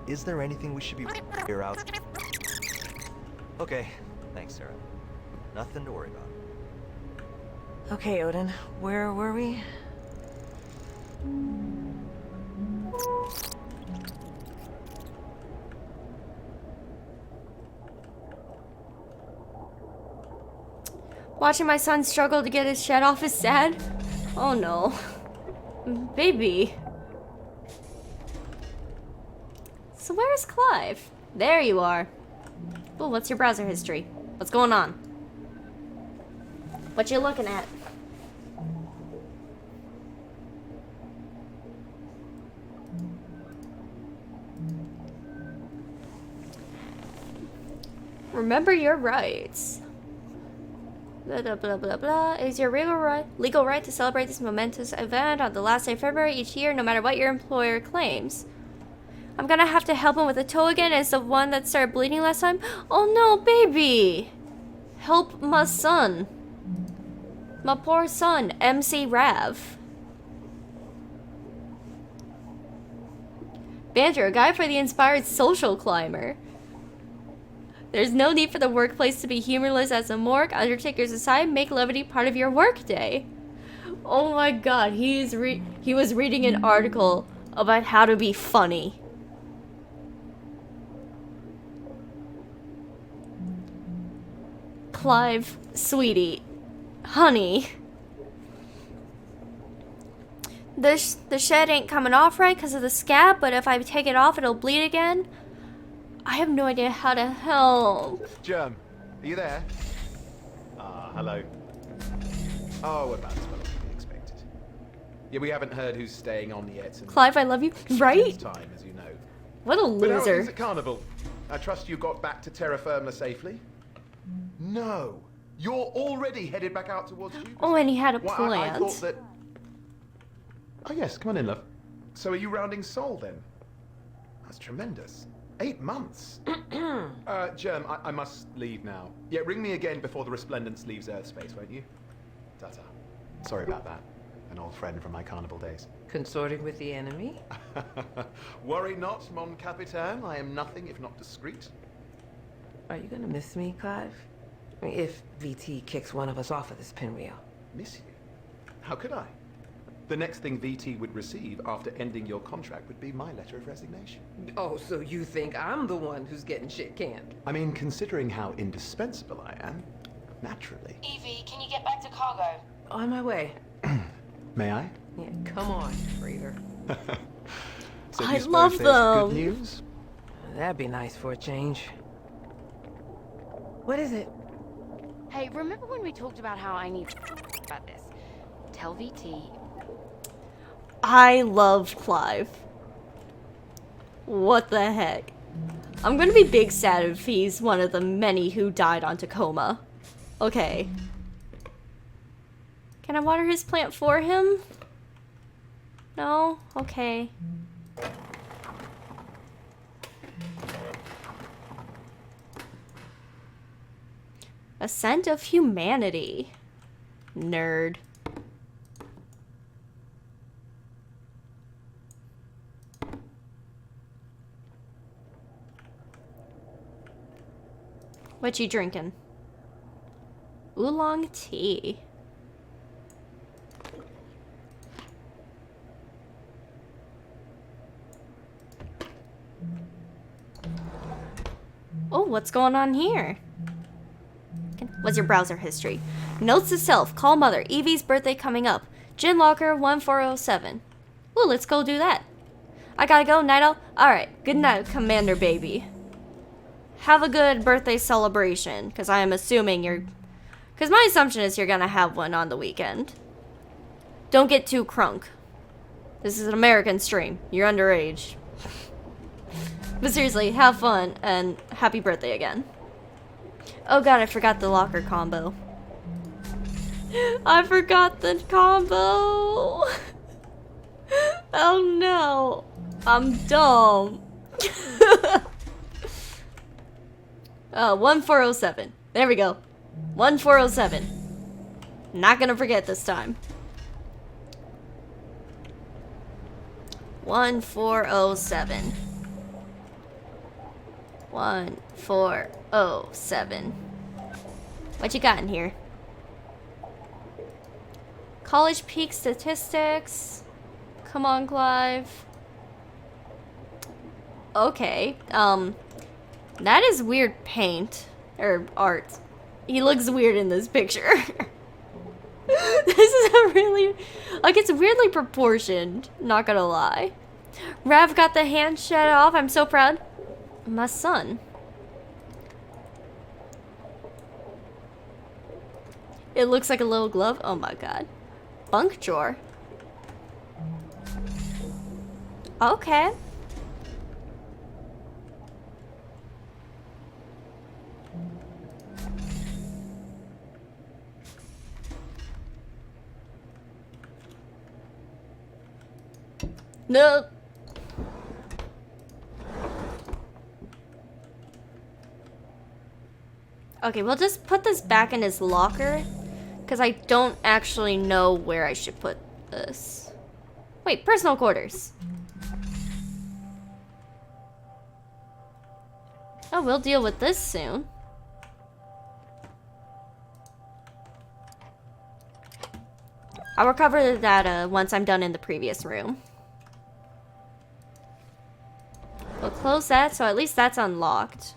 is there anything we should be figure out? Okay. Thanks, Sarah. Nothing to worry about. Okay, Odin, where were we? Watching my son struggle to get his shed off is sad. Oh no. Baby. So where's Clive? There you are. Oh, what's your browser history? What's going on? What you looking at? Remember your rights. Blah, blah, blah, blah, blah. It is your legal right to celebrate this momentous event on the last day of February each year, no matter what your employer claims. I'm gonna have to help him with the toe again. It's the one that started bleeding last time. Oh no, baby! Help my son. My poor son, MC Rav. Banter, a guide for the inspired social climber. There's no need for the workplace to be humorless as a morgue. Undertakers aside, make levity part of your workday. Oh my God, he was reading an article about how to be funny. Clive, sweetie, honey. The shed ain't coming off right because of the scab, but if I take it off, it'll bleed again. I have no idea how to help. Germ, are you there? Hello. Oh, about as well as we expected. Yeah, we haven't heard who's staying on yet. And Clive, I love you. Right? time, as you know. What a But how are loser. things at Carnival? I trust you got back to terra firma safely? No. You're already headed back out towards Jupiter. Oh, and he had a Well, plant. I thought that... Oh, yes, come on in, love. So are you rounding Seoul, then? That's tremendous. 8 months. Germ, I must leave now. Yeah, ring me again before the Resplendence leaves Earth space, won't you? Ta-ta. Sorry about that. An old friend from my carnival days. Consorting with the enemy? Worry not, mon capitaine. I am nothing if not discreet. Are you gonna miss me, Clive? I mean, if VT kicks one of us off of this pinwheel. Miss you? How could I? The next thing VT would receive after ending your contract would be my letter of resignation. Oh, so you think I'm the one who's getting shit canned? I mean, considering how indispensable I am, naturally. Evie, can you get back to cargo? On my way. May I? Yeah, come on, freighter. So I you suppose love there's them. Good news? That'd be nice for a change. What is it? Hey, remember when we talked about how I need about this? Tell VT. I love Clive. What the heck? I'm gonna be big sad if he's one of the many who died on Tacoma. Okay. Can I water his plant for him? No? Okay. A scent of humanity. Nerd. What you drinking? Oolong tea. Oh, what's going on here? What's your browser history? Notes to self. Call mother. Evie's birthday coming up. Gin locker 1407. Ooh, let's go do that. I gotta go, night owl. Alright, good night, Commander Baby. Have a good birthday celebration, because I am assuming you're... Because my assumption is you're gonna have one on the weekend. Don't get too crunk. This is an American stream. You're underage. But seriously, have fun, and happy birthday again. Oh god, I forgot the locker combo. I forgot the combo. Oh no. I'm dumb. 1407. There we go. 1407. Not gonna forget this time. 1407. 1407. What you got in here? College peak statistics. Come on, Clive. Okay. That is weird paint. Or art. He looks weird in this picture. This is a really... Like, it's weirdly proportioned. Not gonna lie. Rav got the hand shed off. I'm so proud. My son. It looks like a little glove. Oh my god. Bunk drawer. Okay. No. Okay, we'll just put this back in his locker, because I don't actually know where I should put this. Wait, personal quarters. Oh, we'll deal with this soon. I'll recover the data once I'm done in the previous room. We'll close that, so at least that's unlocked.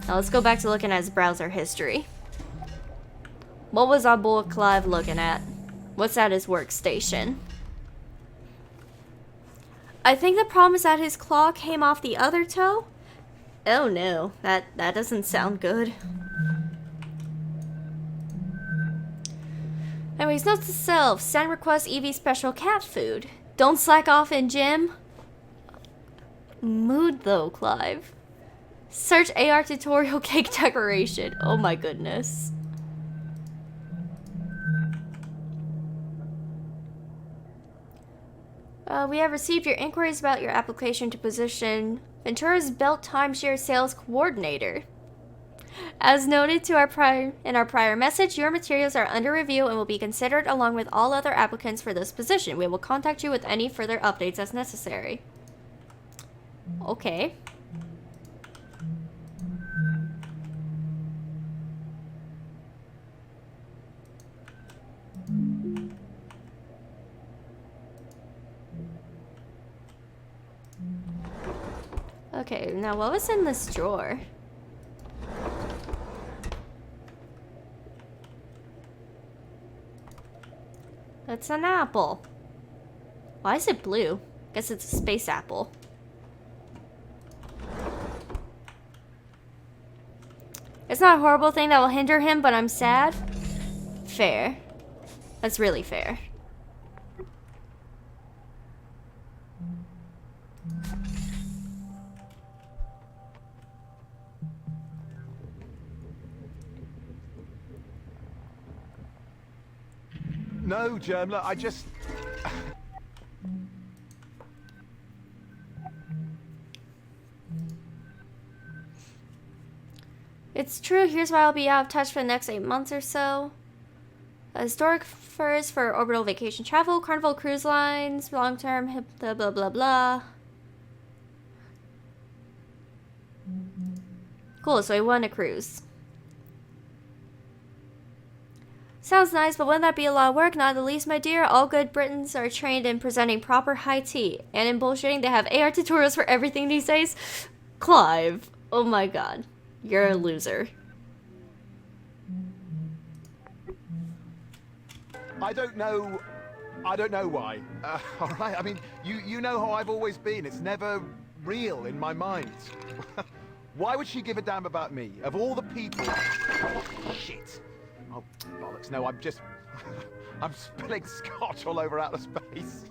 Now let's go back to looking at his browser history. What was our boy Clive looking at? What's at his workstation? I think the problem is that his claw came off the other toe. Oh no, that doesn't sound good. Anyways, note to self. Send request Evie special cat food. Don't slack off in gym. Mood though, Clive. Search AR tutorial cake decoration. Oh my goodness. We have received your inquiries about your application to position Ventura's Belt Timeshare Sales Coordinator. As noted in our prior message, your materials are under review and will be considered along with all other applicants for this position. We will contact you with any further updates as necessary. Okay. Okay, now what was in this drawer? That's an apple. Why is it blue? Guess it's a space apple. It's not a horrible thing that will hinder him, but I'm sad. Fair. That's really fair. No, Germler, I just... It's true, here's why I'll be out of touch for the next 8 months or so. Historic first for orbital vacation travel, Carnival Cruise Lines, long-term, blah blah blah blah. Cool, so he won a cruise. Sounds nice, but wouldn't that be a lot of work? Not the least, my dear. All good Britons are trained in presenting proper high tea. And in bullshitting, they have AR tutorials for everything these days. Clive. Oh my god. You're a loser. I don't know why. All right, I mean, you know how I've always been. It's never real in my mind. Why would she give a damn about me? Of all the people... Shit. Oh, bollocks. No, I'm just... I'm spilling scotch all over outer space.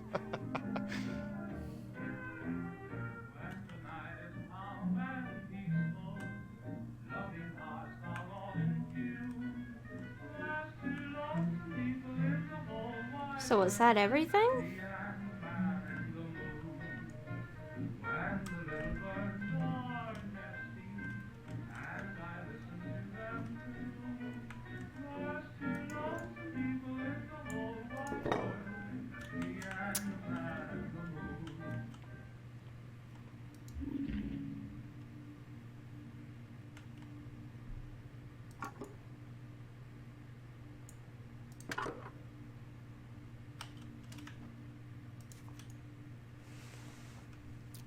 So was that everything?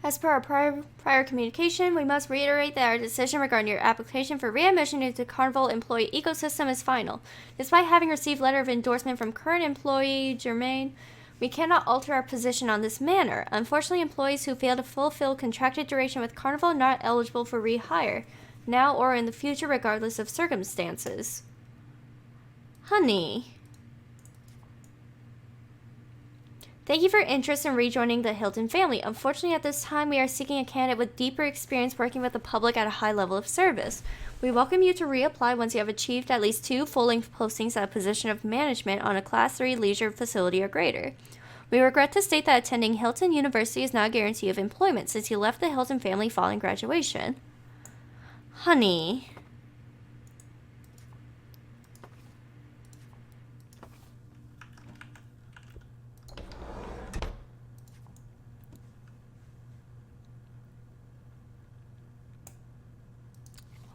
As per our prior communication, we must reiterate that our decision regarding your application for readmission into the Carnival employee ecosystem is final. Despite having received letter of endorsement from current employee Germain, we cannot alter our position on this matter. Unfortunately, employees who fail to fulfill contracted duration with Carnival are not eligible for rehire, now or in the future, regardless of circumstances. Honey. Thank you for your interest in rejoining the Hilton family. Unfortunately, at this time, we are seeking a candidate with deeper experience working with the public at a high level of service. We welcome you to reapply once you have achieved at least 2 full-length postings at a position of management on a Class 3 leisure facility or greater. We regret to state that attending Hilton University is not a guarantee of employment since you left the Hilton family following graduation. Honey.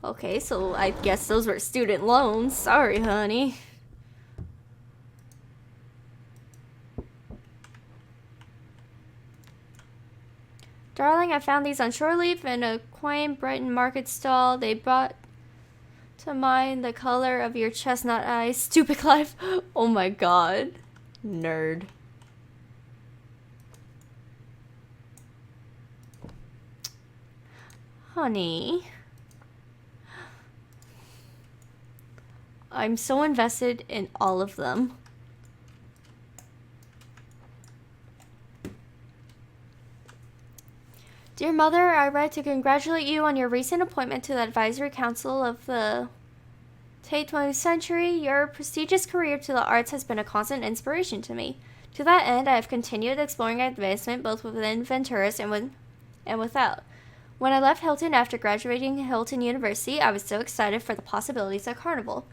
Okay, so I guess those were student loans. Sorry, honey. Darling, I found these on Shore Leaf in a quaint Brighton market stall. They brought to mind the color of your chestnut eyes. Stupid Clive. Oh my god. Nerd. Honey. I'm so invested in all of them. Dear Mother, I write to congratulate you on your recent appointment to the Advisory Council of the Tate 20th Century. Your prestigious career to the arts has been a constant inspiration to me. To that end, I have continued exploring advancement both within Venturis and without. When I left Hilton after graduating Hilton University, I was so excited for the possibilities at Carnival.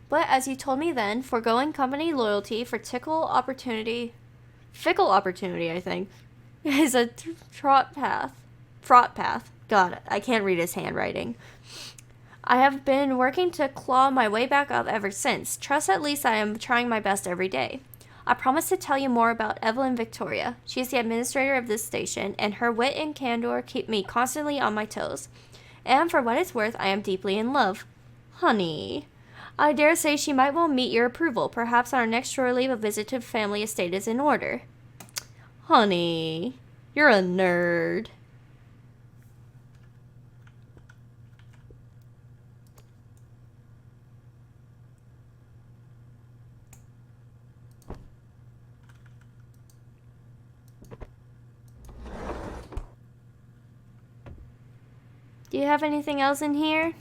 But as you told me then, foregoing company loyalty for fickle opportunity, I think, is a fraught path. God, I can't read his handwriting. I have been working to claw my way back up ever since. Trust at least I am trying my best every day. I promise to tell you more about Evelyn Victoria. She is the administrator of this station, and her wit and candor keep me constantly on my toes. And for what it's worth, I am deeply in love. Honey. I dare say she might well meet your approval. Perhaps on our next shore leave a visit to family estate is in order. Honey. You're a nerd. Do you have anything else in here?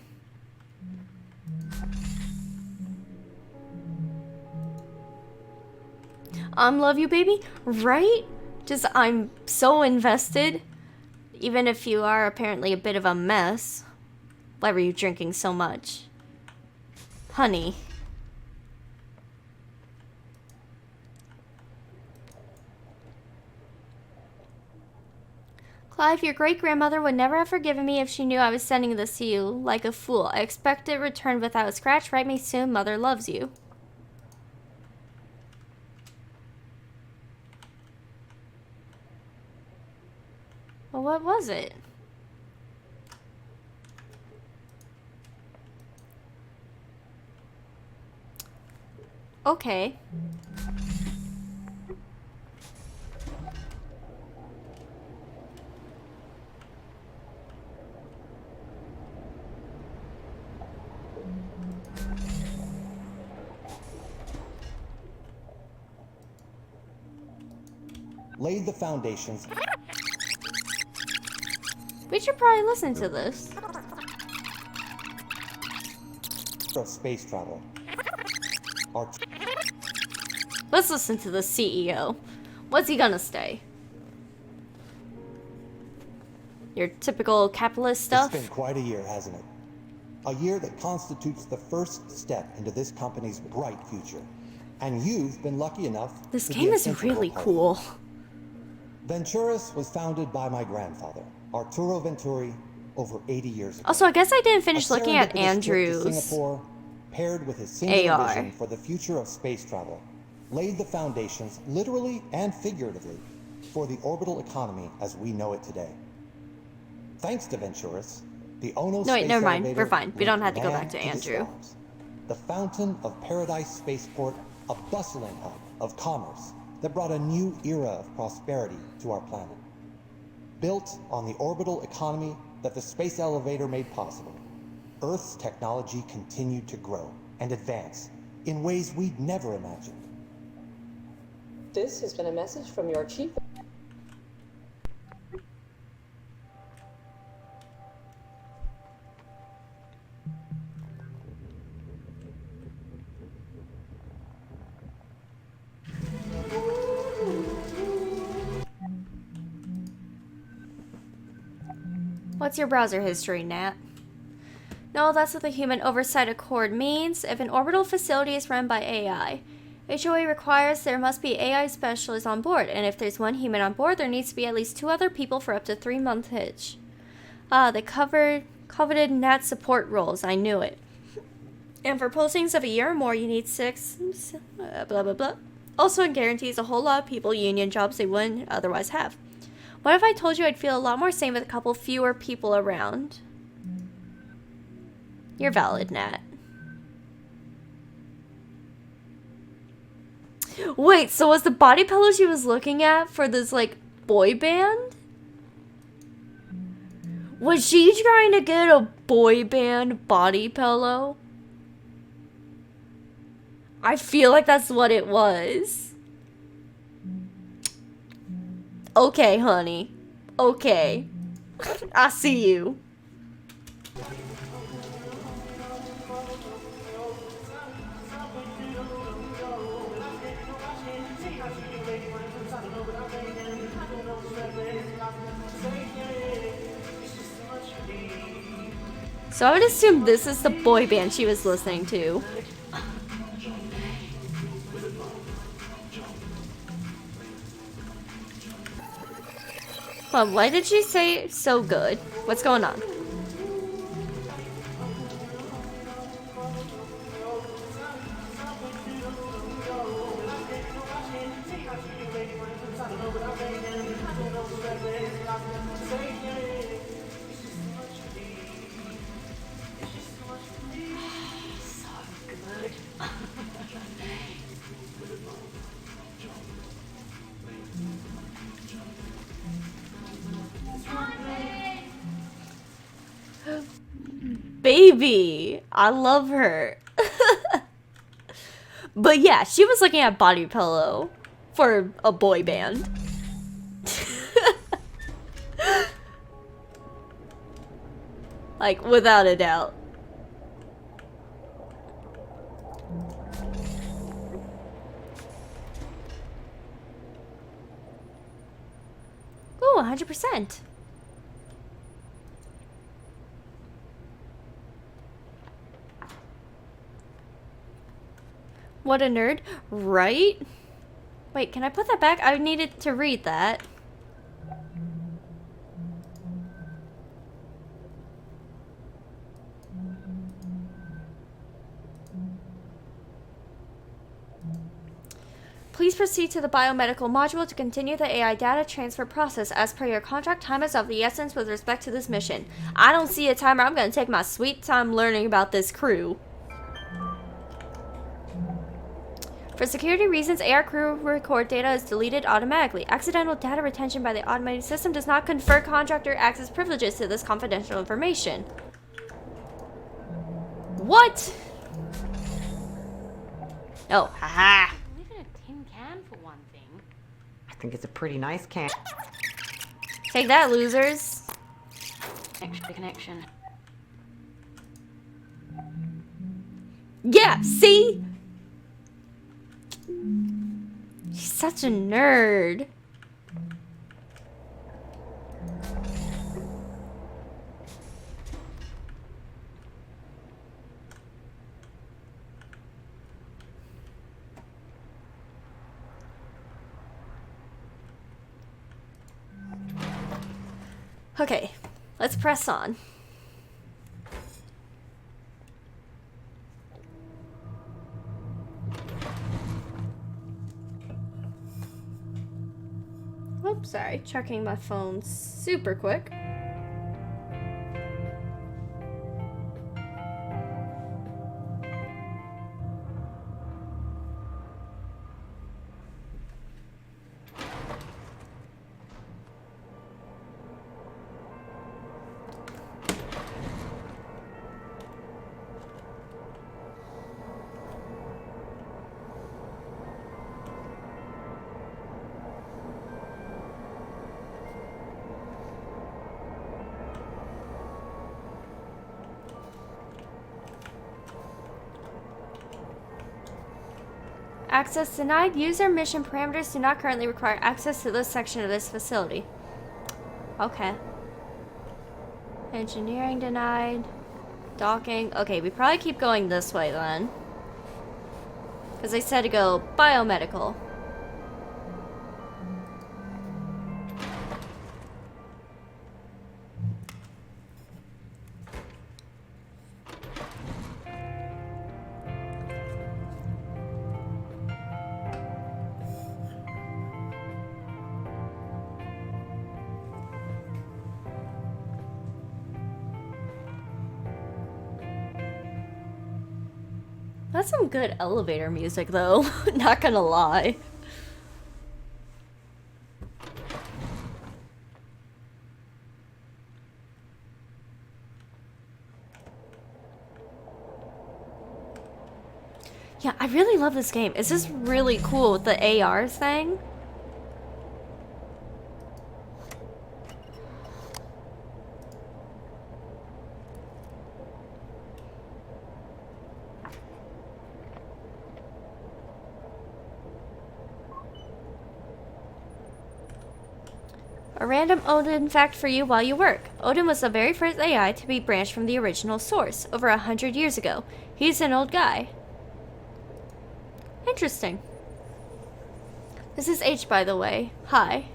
Love you, baby? Right? Just, I'm so invested. Even if you are apparently a bit of a mess. Why were you drinking so much? Honey. Clive, your great-grandmother would never have forgiven me if she knew I was sending this to you. Like a fool. I expect it returned without a scratch. Write me soon. Mother loves you. Well, what was it? Okay. Laid the foundations. We should probably listen to this. Of space travel. Let's listen to the CEO. What's he gonna say? Your typical capitalist stuff? It's been quite a year, hasn't it? A year that constitutes the first step into this company's bright future. And you've been lucky enough This to game be a is integral really part. cool. Venturis was founded by my grandfather, Arturo Venturi, over 80 years ago. Also, I guess I didn't finish A looking at serendipitous trip to Andrew's Singapore, paired with his singular AR. vision for the future of space travel, laid the foundations, literally and figuratively, for the orbital economy as we know it today. Thanks to Venturis, the Ono No, wait, space never mind. elevator We're fine. We don't have to go linked back to man the Andrew. stars. The fountain of Paradise Spaceport, a bustling hub of commerce that brought a new era of prosperity to our planet. Built on the orbital economy that the space elevator made possible, Earth's technology continued to grow and advance in ways we'd never imagined. This has been a message from your chief. What's your browser history, Nat? No, that's what the Human Oversight Accord means. If an orbital facility is run by AI, HOA requires there must be AI specialists on board, and if there's one human on board, there needs to be at least 2 other people for up to 3-month hitch. Ah, the coveted Nat support roles. I knew it. And for postings of a year or more, you need 6... blah, blah, blah. Also, it guarantees a whole lot of people union jobs they wouldn't otherwise have. What if I told you I'd feel a lot more sane with a couple fewer people around? You're valid, Nat. Wait, so was the body pillow she was looking at for this, like, boy band? Was she trying to get a boy band body pillow? I feel like that's what it was. Okay, honey. Okay. I see you. So I would assume this is the boy band she was listening to. Well, why did she say so good? What's going on? Baby, I love her. But yeah, she was looking at Body Pillow for a boy band. Like, without a doubt. Ooh, 100%. What a nerd, right? Wait, can I put that back? I needed to read that. Please proceed to the biomedical module to continue the AI data transfer process. As per your contract, time is of the essence with respect to this mission. I don't see a timer. I'm going to take my sweet time learning about this crew. For security reasons, AR crew record data is deleted automatically. Accidental data retention by the automated system does not confer contractor access privileges to this confidential information. What? Oh, haha. We live in a tin can for one thing. I think it's a pretty nice can. Take that, losers. Extra connection. Yeah, see? She's such a nerd. Okay, let's press on. Oops, sorry, checking my phone super quick. Access denied. User mission parameters do not currently require access to this section of this facility. Okay. Engineering denied. Docking. Okay, we probably keep going this way then. Because they said to go biomedical. That's some good elevator music, though. Not gonna lie. Yeah, I really love this game. It's just really cool with the AR thing. random Odin fact for you while you work. Odin was the very first AI to be branched from the original source, over 100 years ago. He's an old guy. Interesting. This is H, by the way. Hi.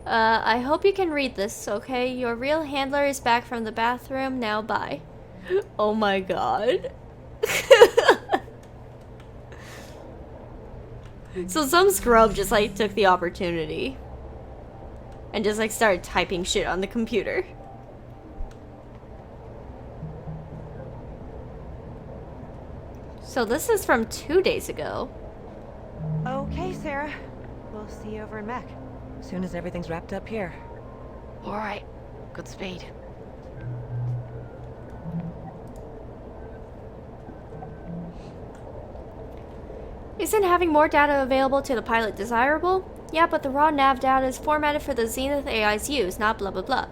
I hope you can read this, okay? Your real handler is back from the bathroom. Now, bye. Oh my god. So some scrub just, like, took the opportunity. And just, like, started typing shit on the computer. So this is from 2 days ago. Okay, Sarah. We'll see you over in Mac. As soon as everything's wrapped up here. Alright, Godspeed. Isn't having more data available to the pilot desirable? Yeah, but the raw nav data is formatted for the Zenith AI's use, not blah blah blah.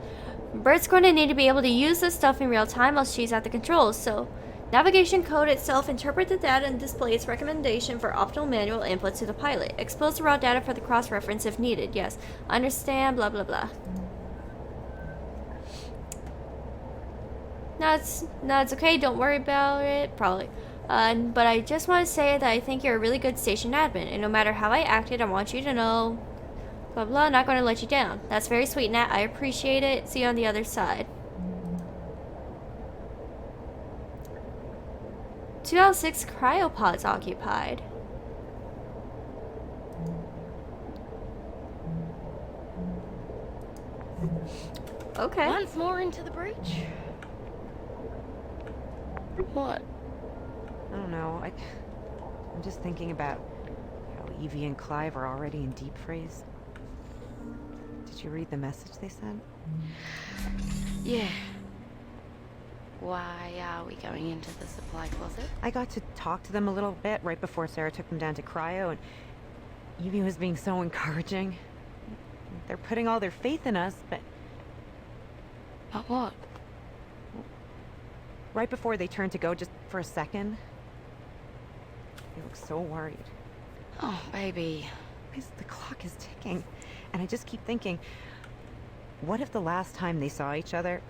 Bert's going to need to be able to use this stuff in real time while she's at the controls, so navigation code itself interprets the data and displays recommendation for optimal manual input to the pilot. Expose the raw data for the cross-reference if needed. Yes, understand, blah blah blah. No, it's okay, don't worry about it, probably. But I just want to say that I think you're a really good station admin, and no matter how I acted, I want you to know, blah blah, not going to let you down. That's very sweet, Nat. I appreciate it. See you on the other side. 2 out of 6 cryopods occupied. Okay. Once more into the breach. What? I don't know. I'm just thinking about how Evie and Clive are already in deep freeze. Did you read the message they sent? Yeah. Why are we going into the supply closet? I got to talk to them a little bit right before Sarah took them down to cryo, and Evie was being so encouraging. They're putting all their faith in us, but... But what? Right before they turned to go, just for a second, they look so worried. Oh, baby. The clock is ticking, and I just keep thinking, what if the last time they saw each other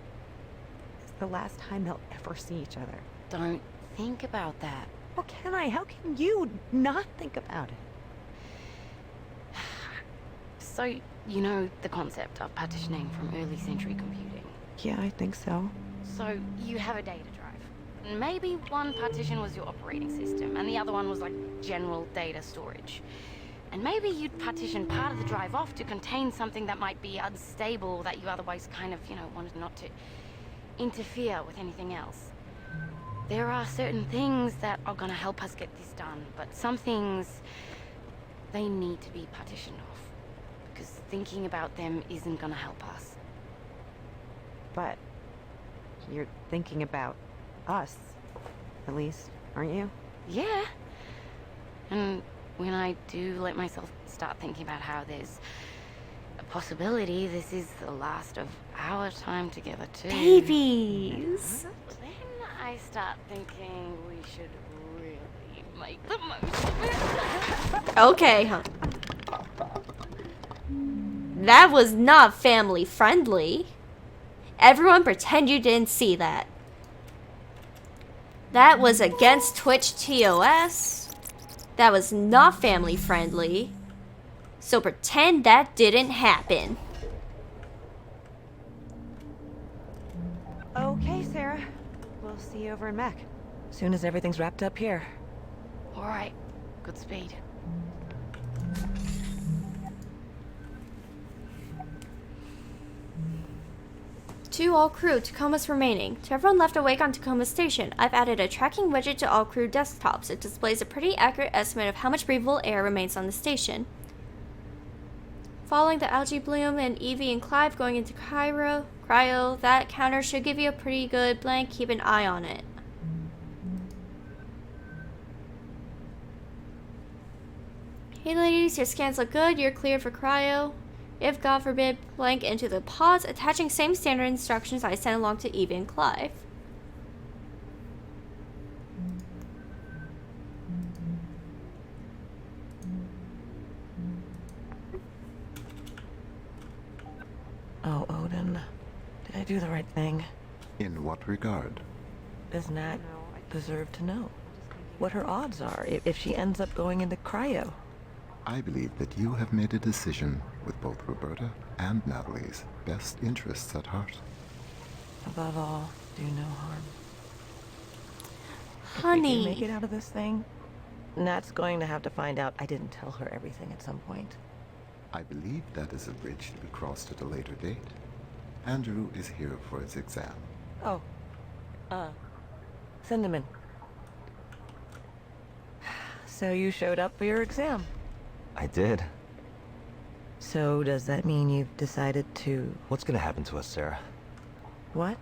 is the last time they'll ever see each other? Don't think about that. How can I? How can you not think about it? So, you know the concept of partitioning from early century computing? Yeah, I think so. So, you have a data drive. And maybe one partition was your operating system, and the other one was like general data storage. And maybe you'd partition part of the drive off to contain something that might be unstable that you otherwise kind of, wanted not to interfere with anything else. There are certain things that are gonna help us get this done, but some things, they need to be partitioned off. Because thinking about them isn't gonna help us. But you're thinking about us, at least, aren't you? Yeah. And when I do let myself start thinking about how there's a possibility this is the last of our time together too. Babies. Then I start thinking we should really make the most of it. Okay, huh. That was not family friendly. Everyone pretend you didn't see that. That was against Twitch TOS. That was not family friendly. So pretend that didn't happen. Okay, Sarah. We'll see you over in Mac. As soon as everything's wrapped up here. Alright, Godspeed. To all crew, Tacoma's remaining. To everyone left awake on Tacoma Station, I've added a tracking widget to all crew desktops. It displays a pretty accurate estimate of how much breathable air remains on the station. Following the algae bloom and Evie and Clive going into cryo, that counter should give you a pretty good blank. Keep an eye on it. Hey ladies, your scans look good. You're cleared for cryo. If, God forbid, blank into the pods, attaching same standard instructions I sent along to Evie and Clive. Did I do the right thing? In what regard? Does Nat deserve to know what her odds are if she ends up going into cryo? I believe that you have made a decision with both Roberta and Natalie's best interests at heart. Above all, do no harm. Honey. If we do make it out of this thing, Nat's going to have to find out I didn't tell her everything at some point. I believe that is a bridge to be crossed at a later date. Andrew is here for his exam. Oh. Send him in. So you showed up for your exam. I did. So does that mean you've decided to... What's gonna happen to us, Sarah? What?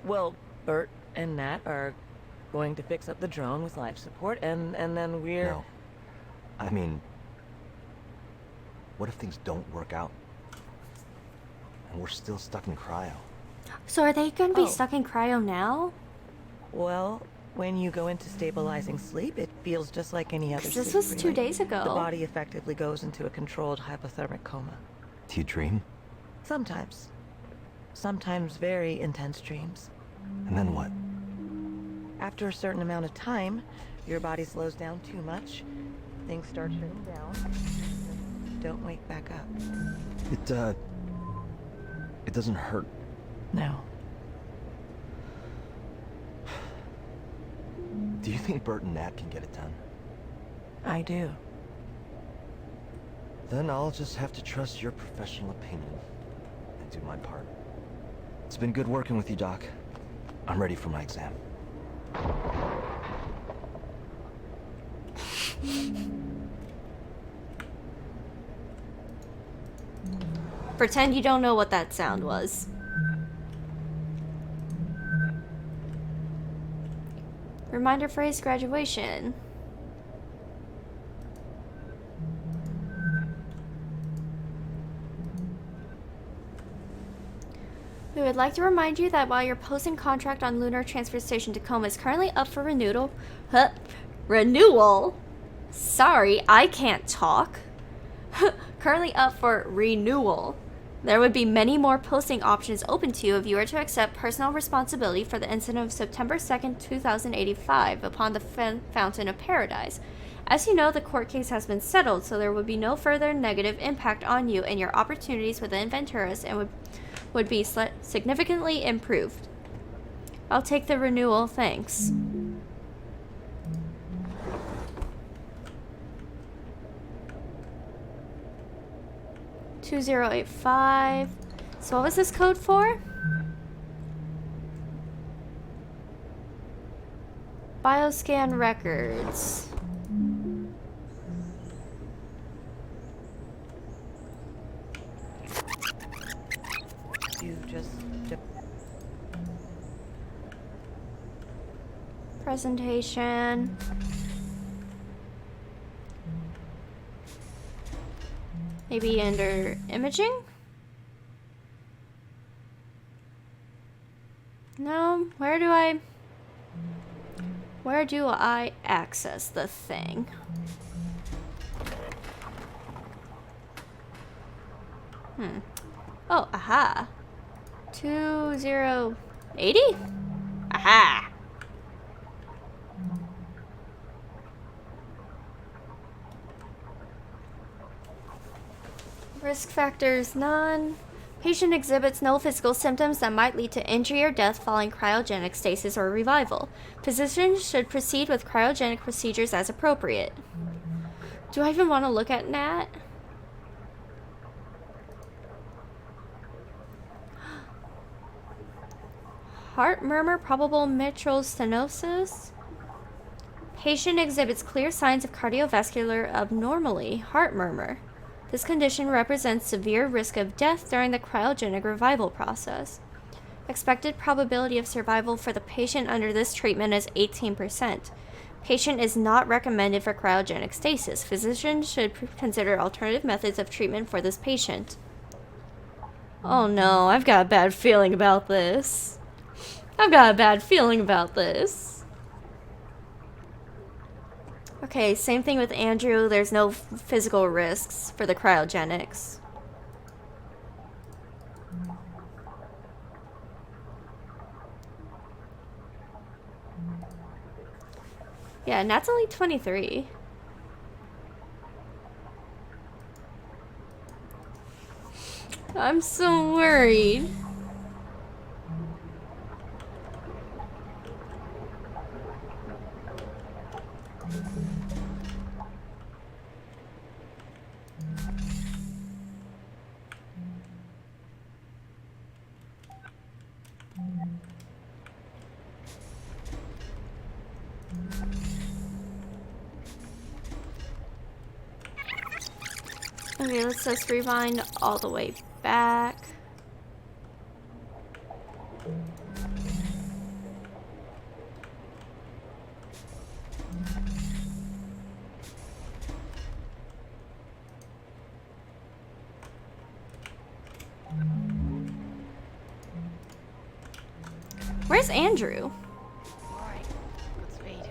Well, Bert and Nat are going to fix up the drone with life support, and then we're... No. I mean... What if things don't work out? And we're still stuck in cryo? So are they going to be Oh. stuck in cryo now? Well, when you go into stabilizing sleep, it feels just like any other 'Cause sleep. this was 2 really. days ago. The body effectively goes into a controlled hypothermic coma. Do you dream? Sometimes. Sometimes very intense dreams. And then what? After a certain amount of time, your body slows down too much, things start shutting down, don't wake back up. It doesn't hurt. No. Do you think Bert and Nat can get it done? I do. Then I'll just have to trust your professional opinion and do my part. It's been good working with you, Doc. I'm ready for my exam. Pretend you don't know what that sound was. Reminder phrase, graduation. We would like to remind you that while your posting contract on Lunar Transfer Station Tacoma is currently up for renewal. Sorry, I can't talk. Currently up for renewal. There would be many more posting options open to you if you were to accept personal responsibility for the incident of September 2nd, 2085 upon the Fountain of Paradise. As you know, the court case has been settled, so there would be no further negative impact on you, and your opportunities within Venturas and would be significantly improved. I'll take the renewal, thanks. $2085. So what was this code for? Bioscan records. You just... Presentation. Maybe under imaging? No, where do I access the thing? Oh, aha. 2080? Aha. Risk factors, none. Patient exhibits no physical symptoms that might lead to injury or death following cryogenic stasis or revival. Physicians should proceed with cryogenic procedures as appropriate. Do I even want to look at Nat? Heart murmur, probable mitral stenosis. Patient exhibits clear signs of cardiovascular abnormality, heart murmur. This condition represents severe risk of death during the cryogenic revival process. Expected probability of survival for the patient under this treatment is 18%. Patient is not recommended for cryogenic stasis. Physicians should consider alternative methods of treatment for this patient. Oh no, I've got a bad feeling about this. Okay, same thing with Andrew. There's no physical risks for the cryogenics. Yeah, Nat's only 23. I'm so worried. Okay, let's just rewind all the way back. Where's Andrew? Alright, good speed.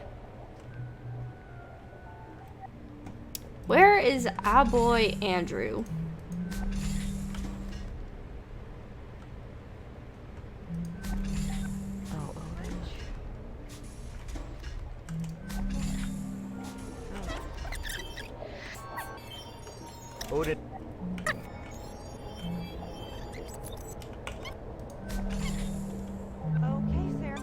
Where is our boy Andrew? Oh, Odin. Okay, Sarah.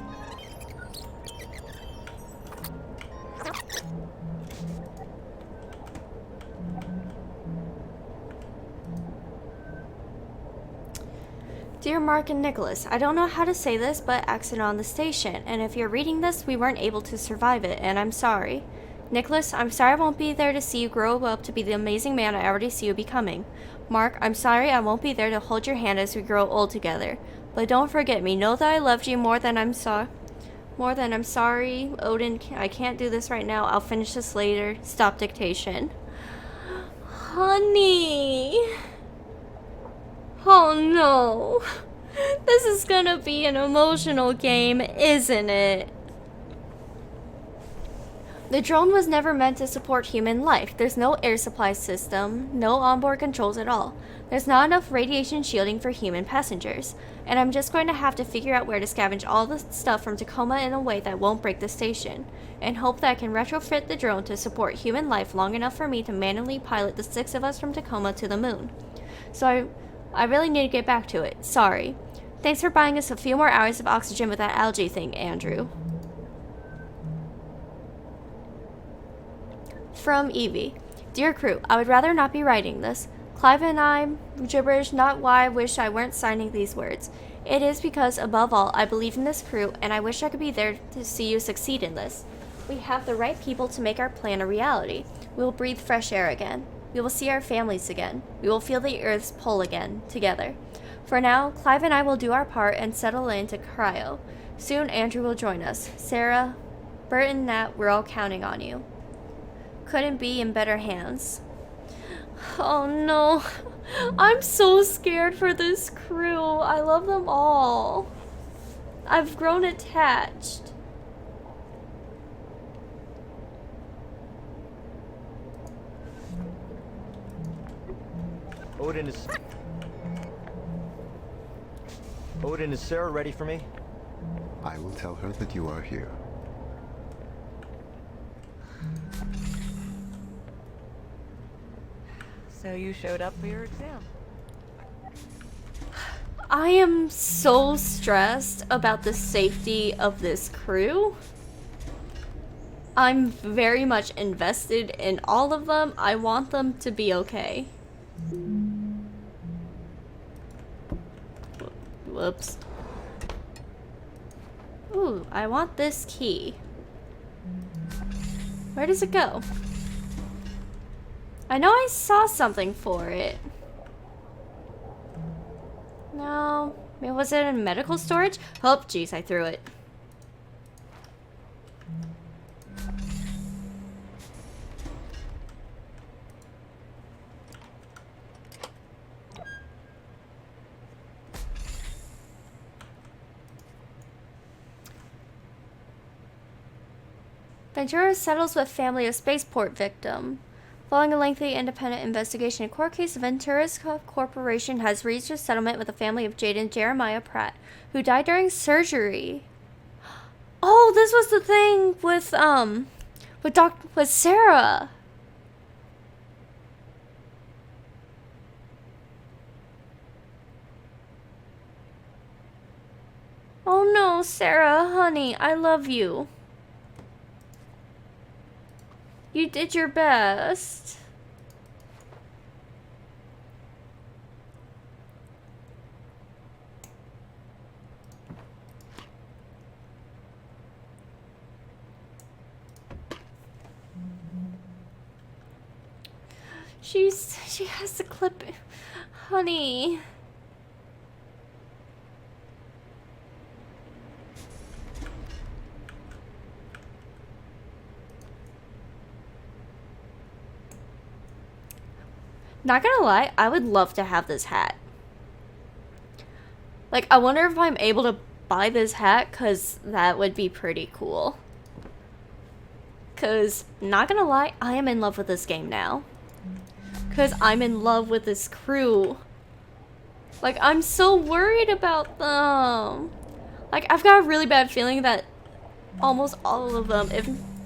Dear Mark and Nicholas, I don't know how to say this, but accident on the station, and if you're reading this, we weren't able to survive it, and I'm sorry. Nicholas, I'm sorry I won't be there to see you grow up to be the amazing man I already see you becoming. Mark, I'm sorry I won't be there to hold your hand as we grow old together. But don't forget me. Know that I loved you more than I'm sorry. Odin, I can't do this right now. I'll finish this later. Stop dictation. Honey. Oh no. This is gonna be an emotional game, isn't it? The drone was never meant to support human life. There's no air supply system, no onboard controls at all. There's not enough radiation shielding for human passengers. And I'm just going to have to figure out where to scavenge all the stuff from Tacoma in a way that won't break the station, and hope that I can retrofit the drone to support human life long enough for me to manually pilot the 6 of us from Tacoma to the moon. So I really need to get back to it. Sorry. Thanks for buying us a few more hours of oxygen with that algae thing, Andrew. From Evie. Dear crew, I would rather not be writing this. Clive and I'm gibberish, not why I wish I weren't signing these words. It is because, above all, I believe in this crew, and I wish I could be there to see you succeed in this. We have the right people to make our plan a reality. We will breathe fresh air again. We will see our families again. We will feel the Earth's pull again, together. For now, Clive and I will do our part and settle into cryo. Soon, Andrew will join us. Sarah, Bert, and Nat, we're all counting on you. Couldn't be in better hands. Oh no. I'm so scared for this crew. I love them all. I've grown attached. Odin, is Sarah ready for me? I will tell her that you are here. So you showed up for your exam. I am so stressed about the safety of this crew. I'm very much invested in all of them. I want them to be okay. Whoops. Ooh, I want this key. Where does it go? I know I saw something for it. No. Was it in medical storage? Oh, jeez, I threw it. Ventura settles with family of spaceport victim. Following a lengthy independent investigation in court case, Venturas Corporation has reached a settlement with the family of Jaden Jeremiah Pratt, who died during surgery. Oh, this was the thing with Sarah. Oh no, Sarah, honey, I love you. You did your best. She has to clip it. Honey. Not gonna lie, I would love to have this hat. Like, I wonder if I'm able to buy this hat, because that would be pretty cool. Because, not gonna lie, I am in love with this game now. Because I'm in love with this crew. Like, I'm so worried about them. Like, I've got a really bad feeling that almost all of them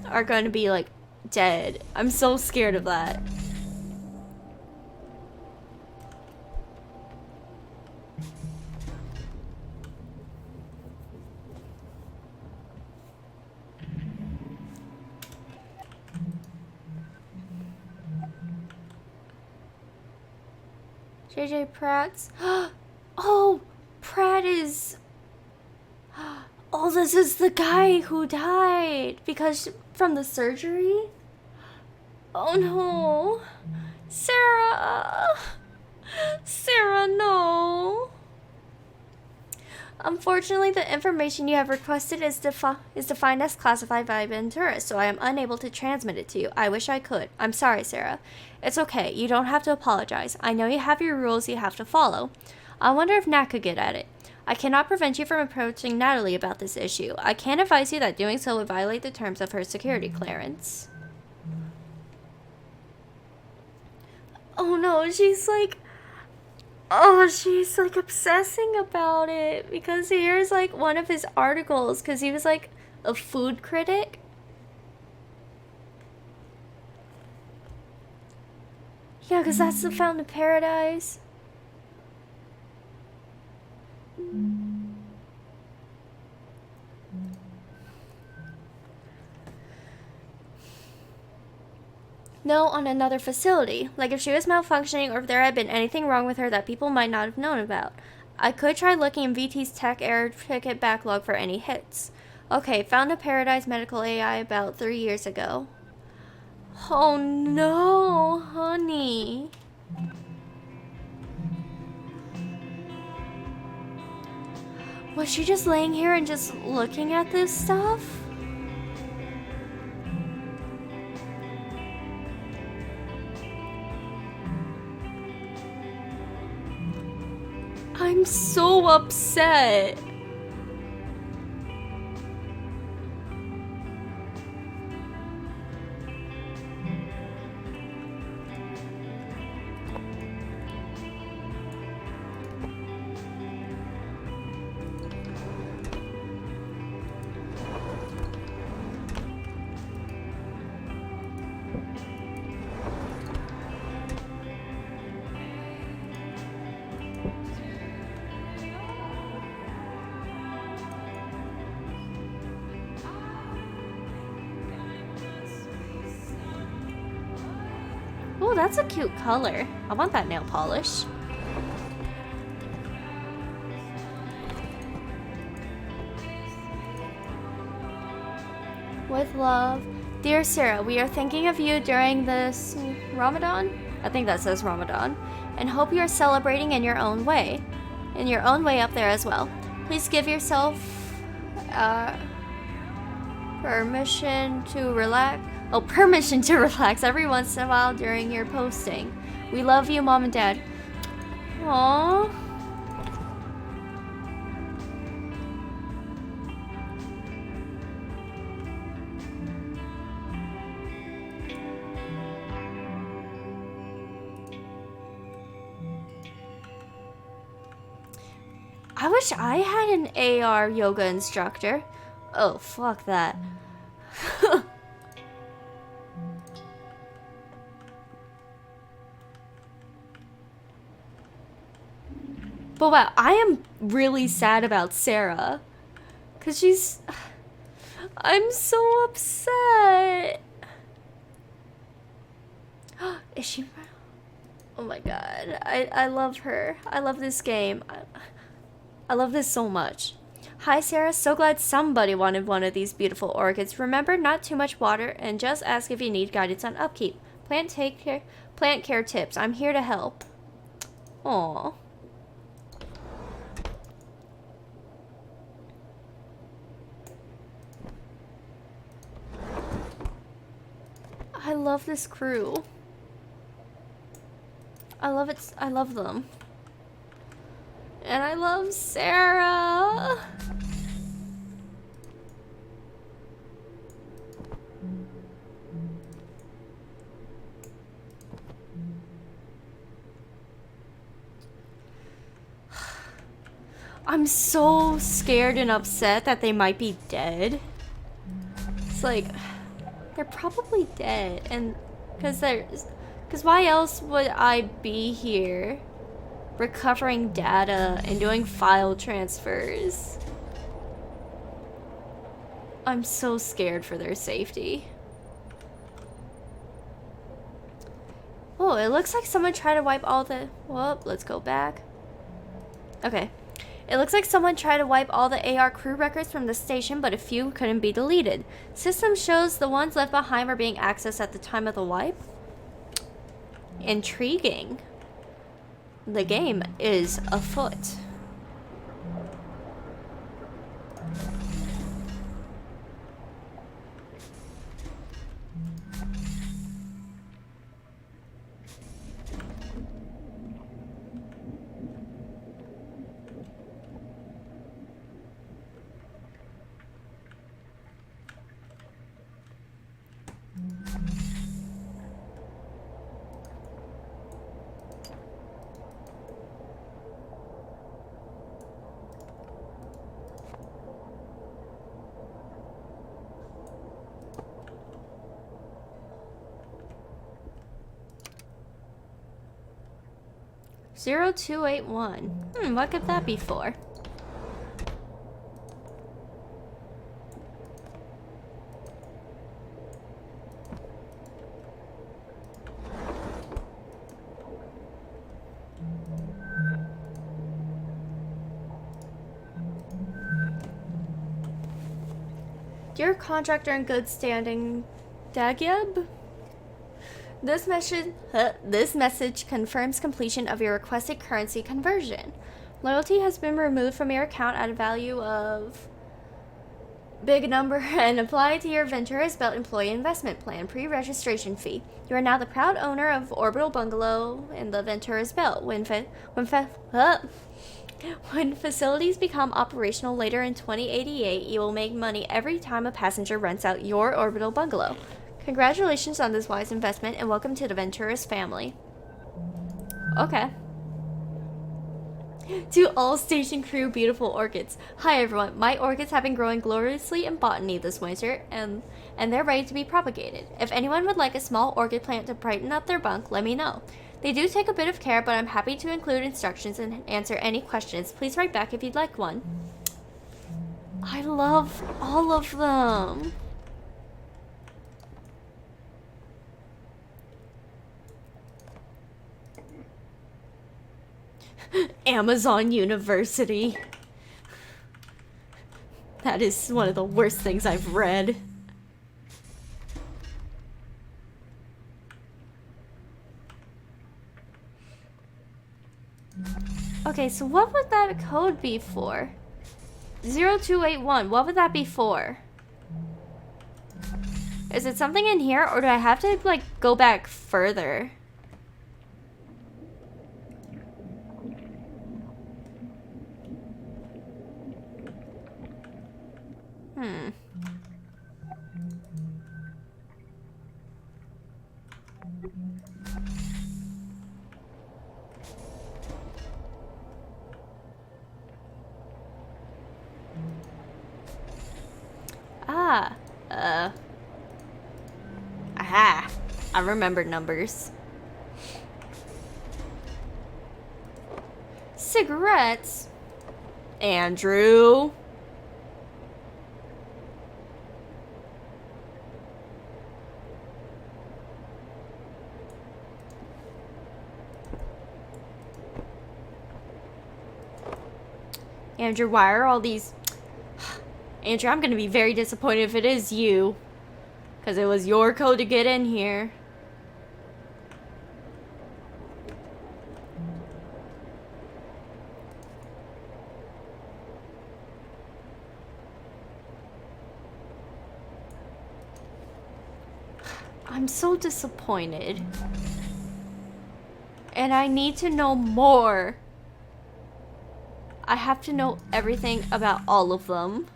are going to be, like, dead. I'm so scared of that. JJ Pratt's. Oh, Pratt is. Oh, this is the guy who died because from the surgery. Oh no, Sarah. Sarah, no. Unfortunately, the information you have requested is defined as classified by Ventura, so I am unable to transmit it to you. I wish I could. I'm sorry, Sarah. It's okay. You don't have to apologize. I know you have your rules you have to follow. I wonder if Nat could get at it. I cannot prevent you from approaching Natalie about this issue. I can advise you that doing so would violate the terms of her security clearance. Oh no, she's like... Oh, she's like obsessing about it because here's like one of his articles because he was like a food critic. Yeah, because that's the Fountain of Paradise. No, on another facility. Like if she was malfunctioning or if there had been anything wrong with her that people might not have known about. I could try looking in VT's tech error ticket backlog for any hits. Okay, found a Paradise Medical AI about 3 years ago. Oh no, honey. Was she just laying here and just looking at this stuff? I'm so upset. Oh, that's a cute color. I want that nail polish. With love. Dear Sarah, we are thinking of you during this Ramadan? I think that says Ramadan. And hope you are celebrating in your own way. In your own way up there as well. Please give yourself permission to relax. Oh, permission to relax every once in a while during your posting. We love you, Mom and Dad. Aww. I wish I had an AR yoga instructor. Oh, fuck that. But wow, I am really sad about Sarah. Cause she's... I'm so upset. Is she... Oh my god. I love her. I love this game. I love this so much. Hi Sarah, so glad somebody wanted one of these beautiful orchids. Remember, not too much water, and just ask if you need guidance on upkeep. Plant care tips. I'm here to help. Aww. I love this crew. I love it. I love them. And I love Sarah. I'm so scared and upset that they might be dead. It's like, they're probably dead, and because why else would I be here recovering data and doing file transfers? I'm so scared for their safety. Oh, it looks like someone tried to wipe all the... Whoop, let's go back. Okay. It looks like someone tried to wipe all the AR crew records from the station, but a few couldn't be deleted. System shows the ones left behind were being accessed at the time of the wipe. Intriguing. The game is afoot. Zero 0281. What could that be for? Dear contractor in good standing, Dagyeb? This message confirms completion of your requested currency conversion. Loyalty has been removed from your account at a value of big number and applied to your Ventura's Belt employee investment plan pre-registration fee. You are now the proud owner of Orbital Bungalow in the Ventura's Belt. When facilities become operational later in 2088, you will make money every time a passenger rents out your Orbital Bungalow. Congratulations on this wise investment and welcome to the Ventura's family. Okay. To all station crew, beautiful orchids. Hi everyone, my orchids have been growing gloriously in botany this winter and they're ready to be propagated. If anyone would like a small orchid plant to brighten up their bunk, let me know. They do take a bit of care, but I'm happy to include instructions and answer any questions. Please write back if you'd like one. I love all of them. Amazon University. That is one of the worst things I've read. Okay, so what would that code be for? 0281, what would that be for? Is it something in here, or do I have to, like, go back further? I remember numbers. Cigarettes? Andrew? Andrew, why are all these... Andrew, I'm gonna be very disappointed if it is you. Because it was your code to get in here. I'm so disappointed. And I need to know more. I have to know everything about all of them.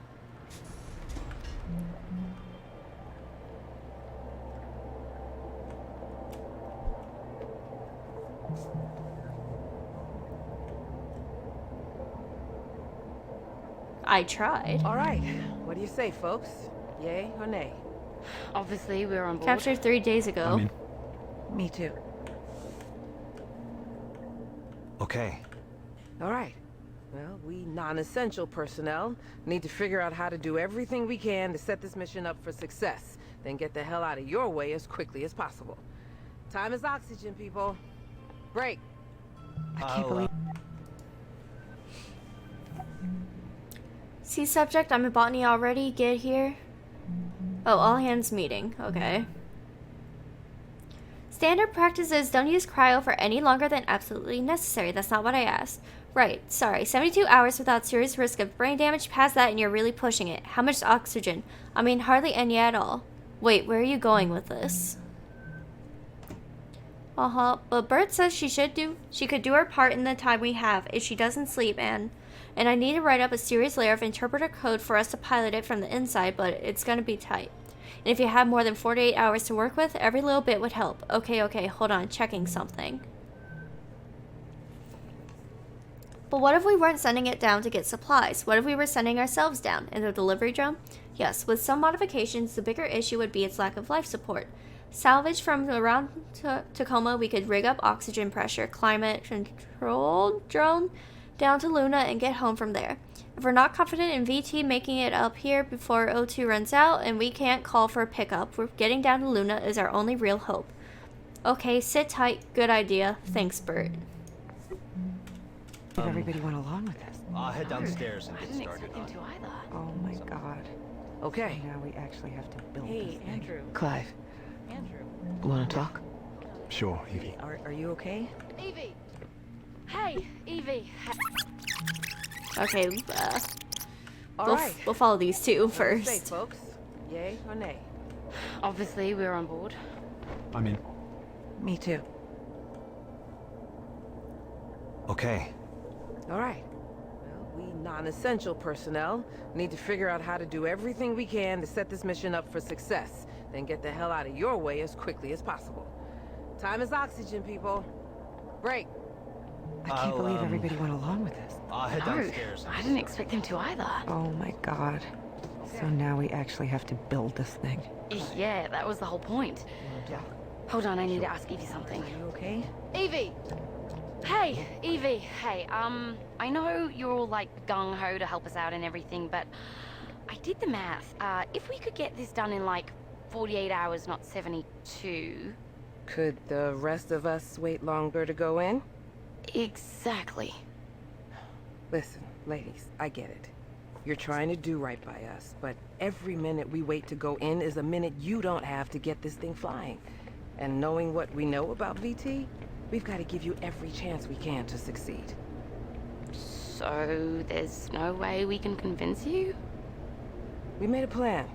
I tried. All right. What do you say, folks? Yay or nay? Obviously, we're on board. Captured 3 days ago. I'm in. Me too. Okay. All right. Well, we non-essential personnel need to figure out how to do everything we can to set this mission up for success, then get the hell out of your way as quickly as possible. Time is oxygen, people. Break. I can't believe... See, subject, I'm in botany already. Get here. Oh, all hands meeting. Okay. Standard practice is don't use cryo for any longer than absolutely necessary. That's not what I asked. Right, sorry. 72 hours without serious risk of brain damage. Past that and you're really pushing it. How much oxygen? I mean, hardly any at all. Wait, where are you going with this? But Bert says she could do her part in the time we have if she doesn't sleep, and I need to write up a serious layer of interpreter code for us to pilot it from the inside, but it's gonna be tight. And if you have more than 48 hours to work with, every little bit would help. Okay, hold on, checking something. But what if we weren't sending it down to get supplies? What if we were sending ourselves down in the delivery drone? Yes, with some modifications, the bigger issue would be its lack of life support. Salvage from around Tacoma, we could rig up oxygen pressure, climate control drone down to Luna and get home from there. If we're not confident in VT making it up here before O2 runs out and we can't call for a pickup, we're getting down to Luna is our only real hope. Okay, sit tight. Good idea. Thanks, Bert. If everybody went along with this. I'll head downstairs and I get didn't started expect him on to it. either. Oh my god. Okay. Now we actually have to build Hey, this thing. Andrew. Clive, Andrew. want to talk? Sure, Evie. Are you okay? Evie! Hey, Evie! Okay, All right. we'll follow these two What do you say, first. folks? Yay or nay? Obviously, we're on board. I'm in. Me too. Okay. All right. Well, we non-essential personnel need to figure out how to do everything we can to set this mission up for success, then get the hell out of your way as quickly as possible. Time is oxygen, people. Break. I can't believe everybody went along with this. I'll head No, downstairs. I didn't expect him to either. Oh my god. So now we actually have to build this thing. Yeah, that was the whole point. Yeah. Hold on, I need to ask Evie something. Are you okay? Evie! Hey, Evie. Hey, I know you're all like gung-ho to help us out and everything, but I did the math. If we could get this done in like 48 hours, not 72. Could the rest of us wait longer to go in? Exactly. Listen, ladies, I get it. You're trying to do right by us, but every minute we wait to go in is a minute you don't have to get this thing flying. And knowing what we know about VT, we've got to give you every chance we can to succeed. So there's no way we can convince you? We made a plan.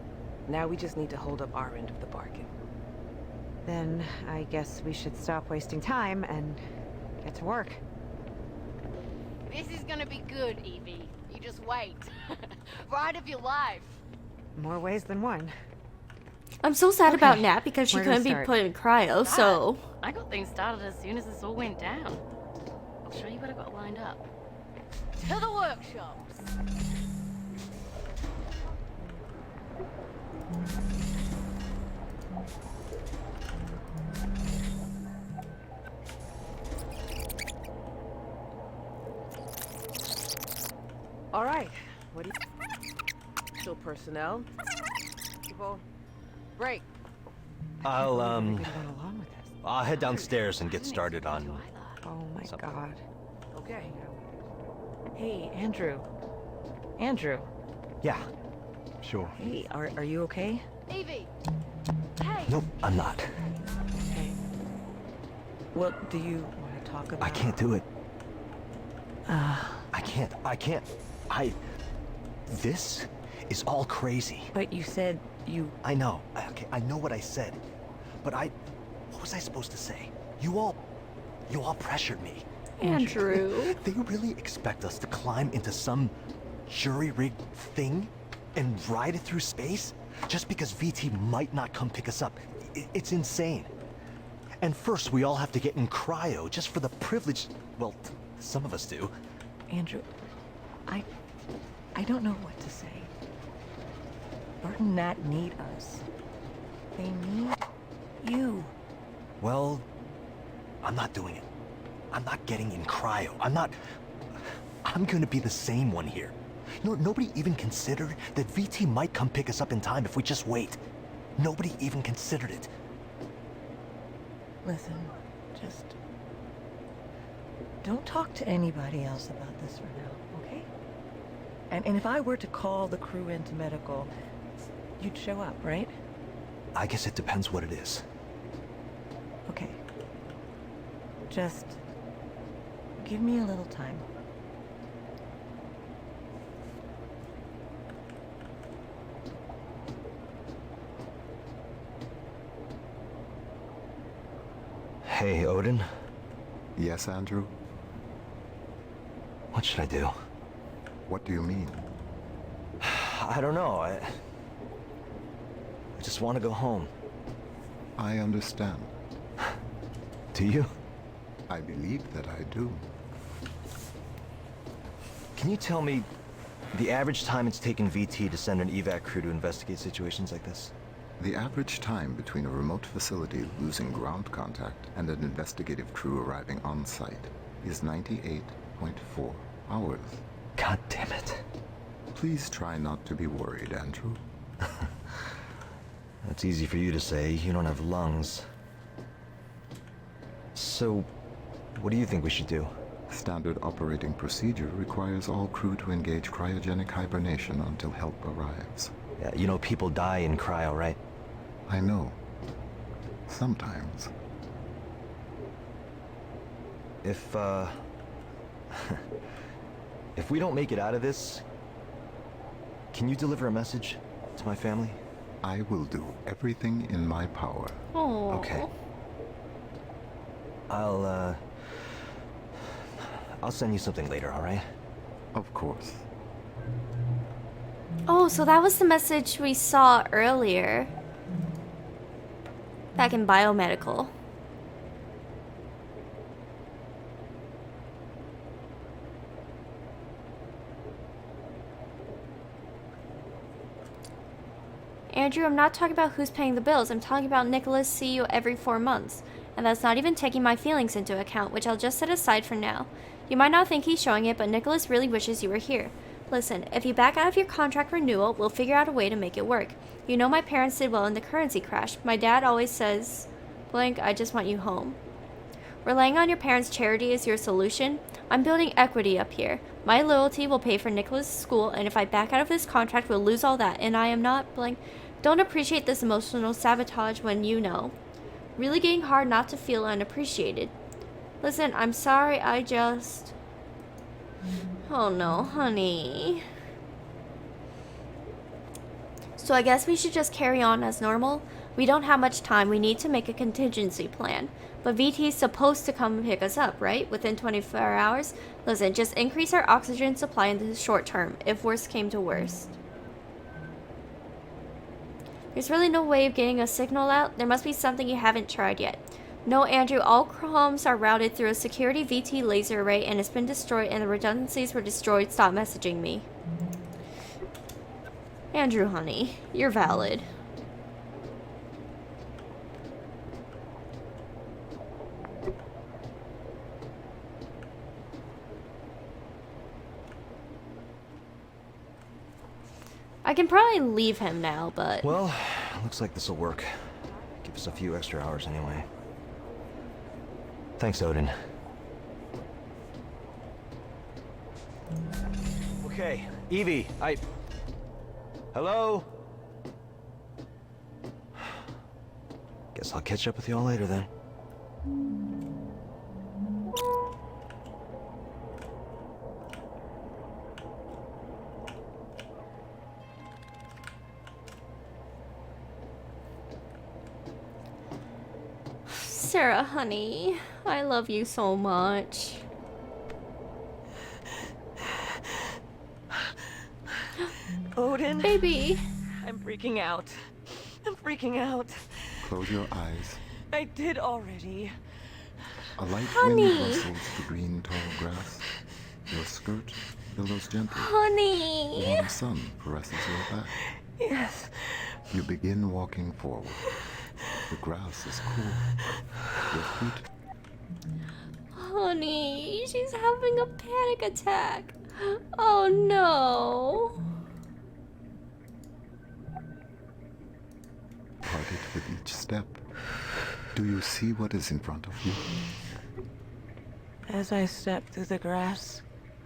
Now we just need to hold up our end of the bargain. Then I guess we should stop wasting time and get to work. This is gonna be good, Evie. You just wait. Ride of your life. More ways than one. I'm so sad Okay, about Nat because she where do we couldn't be start? put in cryo, so... I got things started as soon as this all went down. I'll show you what I got lined up. To the workshops! All right. What do you... Still personnel. People... Break. I'll Really went along with this. I'll head downstairs and get started on Oh my something. god. Okay. Hey, Andrew. Andrew. Yeah. Sure. Hey, are you okay? Evie! Hey! Nope, I'm not. Okay. Well, do you want to talk about... I can't do it. Uh, I can't. This is all crazy. but you said you... I know. Okay, I know what I said. But what was I supposed to say? You all pressured me. Andrew. They really expect us to climb into some jury-rigged thing and ride it through space just because VT might not come pick us up? It's insane. And first we all have to get in cryo just for the privilege. Well, some of us do. Andrew, I don't know what to say. Bart and Nat need us. They need you. Well, I'm not doing it. I'm not getting in cryo. I'm gonna be the same one here. You know, nobody even considered that VT might come pick us up in time if we just wait. Nobody even considered it. Listen, just... don't talk to anybody else about this for now, okay? And if I were to call the crew into medical, you'd show up, right? I guess it depends what it is. Okay. Just... give me a little time. Hey, Odin. Yes, Andrew? What should I do? What do you mean? I don't know. I just want to go home. I understand. Do you? I believe that I do. Can you tell me the average time it's taken VT to send an evac crew to investigate situations like this? The average time between a remote facility losing ground contact and an investigative crew arriving on site is 98.4 hours. God damn it. Please try not to be worried, Andrew. That's easy for you to say. You don't have lungs. So, what do you think we should do? Standard operating procedure requires all crew to engage cryogenic hibernation until help arrives. Yeah, you know people die in cryo, right? I know. Sometimes. If if we don't make it out of this, can you deliver a message to my family? I will do everything in my power. Oh. Okay. I'll send you something later, all right? Of course. Oh, so that was the message we saw earlier. Back in biomedical. Andrew, I'm not talking about who's paying the bills. I'm talking about Nicholas see you every 4 months. And that's not even taking my feelings into account, which I'll just set aside for now. You might not think he's showing it, but Nicholas really wishes you were here. Listen, if you back out of your contract renewal, we'll figure out a way to make it work. You know my parents did well in the currency crash. My dad always says, blank, I just want you home. Relying on your parents' charity is your solution? I'm building equity up here. My loyalty will pay for Nicholas' school, and if I back out of this contract, we'll lose all that, and I am not, blank. Don't appreciate this emotional sabotage when you know. Really getting hard not to feel unappreciated. Listen, I'm sorry, I just... Oh no, honey. So I guess we should just carry on as normal. We don't have much time. We need to make a contingency plan. But VT's supposed to come and pick us up, right? Within 24 hours? Listen, just increase our oxygen supply in the short term, if worst came to worst. There's really no way of getting a signal out. There must be something you haven't tried yet. No, Andrew, all comms are routed through a security VT laser array and it's been destroyed and the redundancies were destroyed. Stop messaging me. Andrew, honey, you're valid. I can probably leave him now, but... Well, looks like this'll work. Give us a few extra hours anyway. Thanks, Odin. Okay, Evie, Hello? Guess I'll catch up with y'all later then. Sarah, honey, I love you so much. Odin? Baby. I'm freaking out. I'm freaking out. Close your eyes. I did already. A light Honey. wind rustles the green tall grass. Your skirt billows gently. Honey. The warm sun caresses your back. Yes. You begin walking forward. The grass is cool. Your feet. Honey, she's having a panic attack. Oh no. Parted with each step. Do you see what is in front of you? As I step through the grass,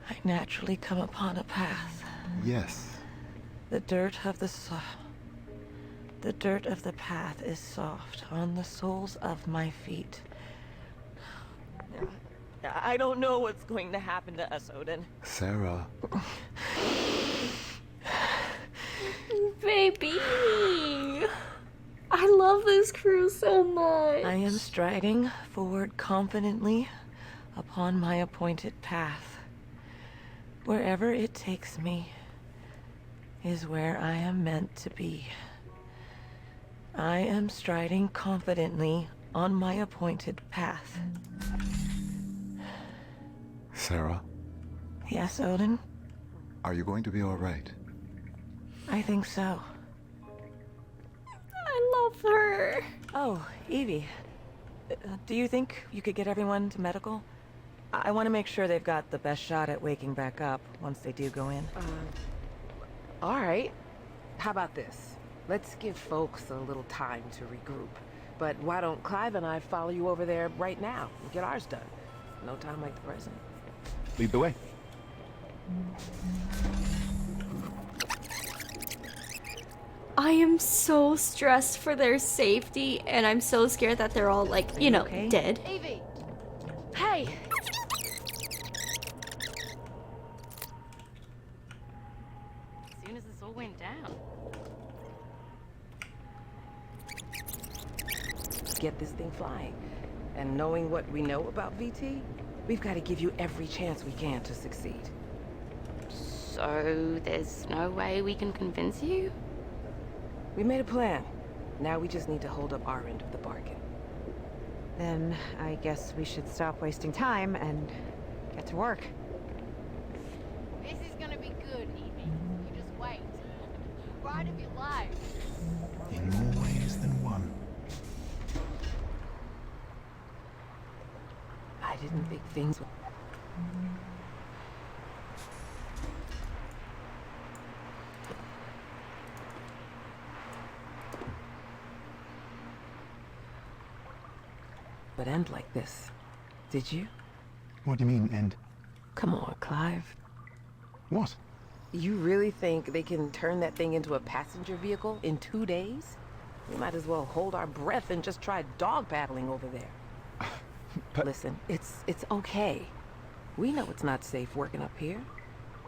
I naturally come upon a path. Yes. The dirt of the path is soft on the soles of my feet. I don't know what's going to happen to us, Odin. Sarah. Baby. I love this crew so much. I am striding forward confidently upon my appointed path. Wherever it takes me is where I am meant to be. I am striding confidently on my appointed path. Sarah, Yes, Odin? are you going to be all right? I think so. I love her. Oh, Evie. Do you think you could get everyone to medical? I want to make sure they've got the best shot at waking back up once they do go in. All right. How about this? Let's give folks a little time to regroup. But why don't Clive and I follow you over there right now and get ours done? No time like the present. Lead the way. I am so stressed for their safety, and I'm so scared that they're all like, you know, okay? dead. Evie! Hey! As soon as this all went down. Get this thing flying. And knowing what we know about VT, we've got to give you every chance we can to succeed. So there's no way we can convince you? We made a plan. Now we just need to hold up our end of the bargain. Then I guess we should stop wasting time and get to work. This is gonna be good, Evie. You just wait. Ride of your life. In more ways than one. I didn't think things would... would end like this. Did you? What do you mean, end? Come on, Clive. What? You really think they can turn that thing into a passenger vehicle in 2 days? We might as well hold our breath and just try dog paddling over there. But... Listen, it's okay. We know it's not safe working up here.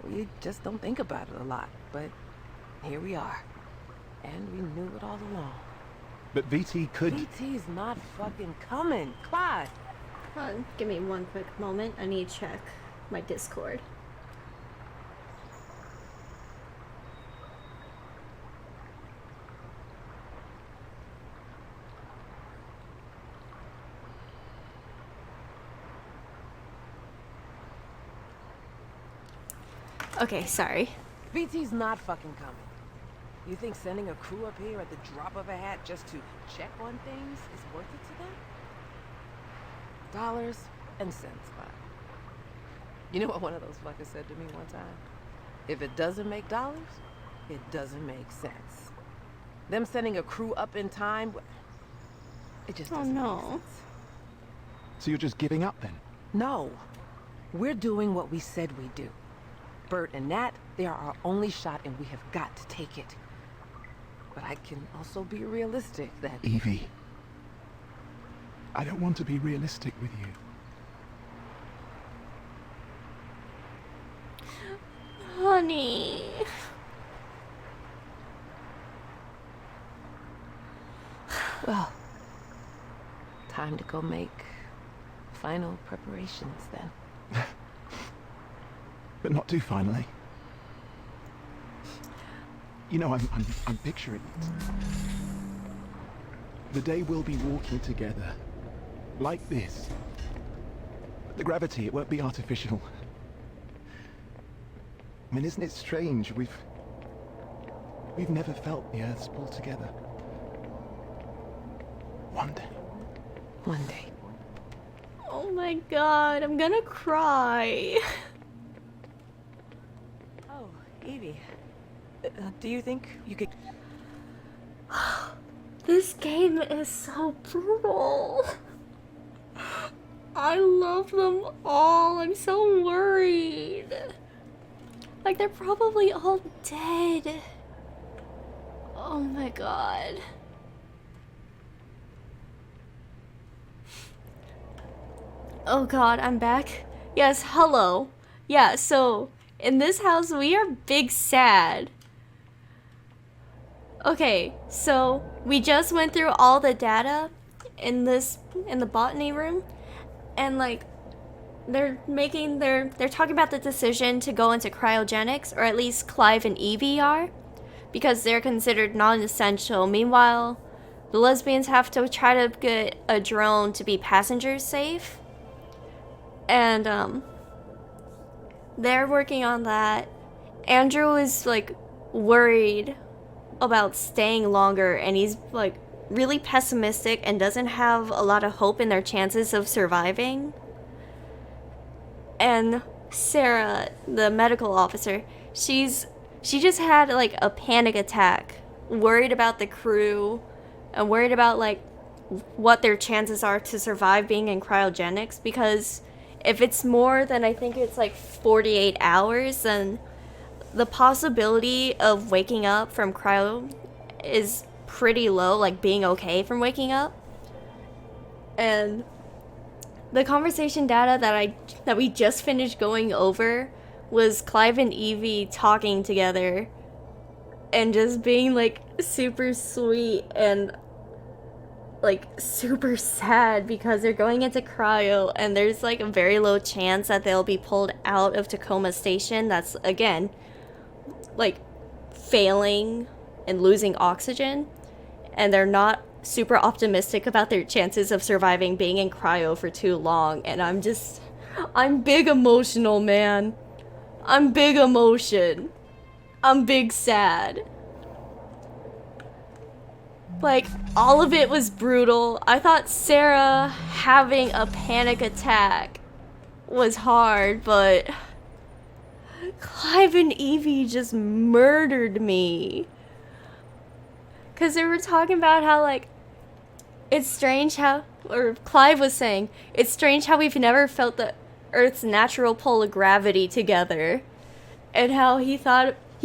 We just don't think about it a lot, but here we are. And we knew it all along. But VT could... VT's not fucking coming. Clive! Give me one quick moment. I need to check my Discord. Okay, sorry. VT's not fucking coming. You think sending a crew up here at the drop of a hat just to check on things is worth it to them? Dollars and cents, Clive. You know what one of those fuckers said to me one time? If it doesn't make dollars, It doesn't make sense. Them sending a crew up in time, it just doesn't make sense. So you're just giving up then? No. We're doing what we said we'd do. Bert and Nat, they are our only shot and we have got to take it. But I can also be realistic that... Evie, I don't want to be realistic with you. Honey. Well, time to go make final preparations then. But not too finally. You know, I'm picturing it. The day we'll be walking together, like this. The gravity, it won't be artificial. I mean, isn't it strange? We've never felt the Earth's pull together. One day. One day. Oh my god, I'm gonna cry. Oh, Evie. Do you think you could... This game is so brutal. I love them all. I'm so worried. Like, they're probably all dead. Oh my god. Oh god, I'm back. Yes, hello. Yeah, so in this house we are big sad. Okay, so we just went through all the data in the botany room, and like they're talking about the decision to go into cryogenics, or at least Clive and Evie are, because they're considered non-essential. Meanwhile, the lesbians have to try to get a drone to be passenger safe. And they're working on that. Andrew is like worried about staying longer, and he's like really pessimistic and doesn't have a lot of hope in their chances of surviving. And Sarah, the medical officer, she just had like a panic attack, worried about the crew and worried about like what their chances are to survive being in cryogenics, because if it's more than, I think it's like 48 hours, then the possibility of waking up from cryo is pretty low, like being okay from waking up. And the conversation data that we just finished going over was Clive and Evie talking together and just being like super sweet and like super sad because they're going into cryo and there's like a very low chance that they'll be pulled out of Tacoma station. That's again like failing and losing oxygen, and they're not super optimistic about their chances of surviving being in cryo for too long. And I'm big emotional, man. I'm big emotion. I'm big sad. Like, all of it was brutal. I thought Sarah having a panic attack was hard, but Clive and Evie just murdered me. Because they were talking about how, like, it's strange how, or Clive was saying, it's strange how we've never felt the Earth's natural pull of gravity together. And how he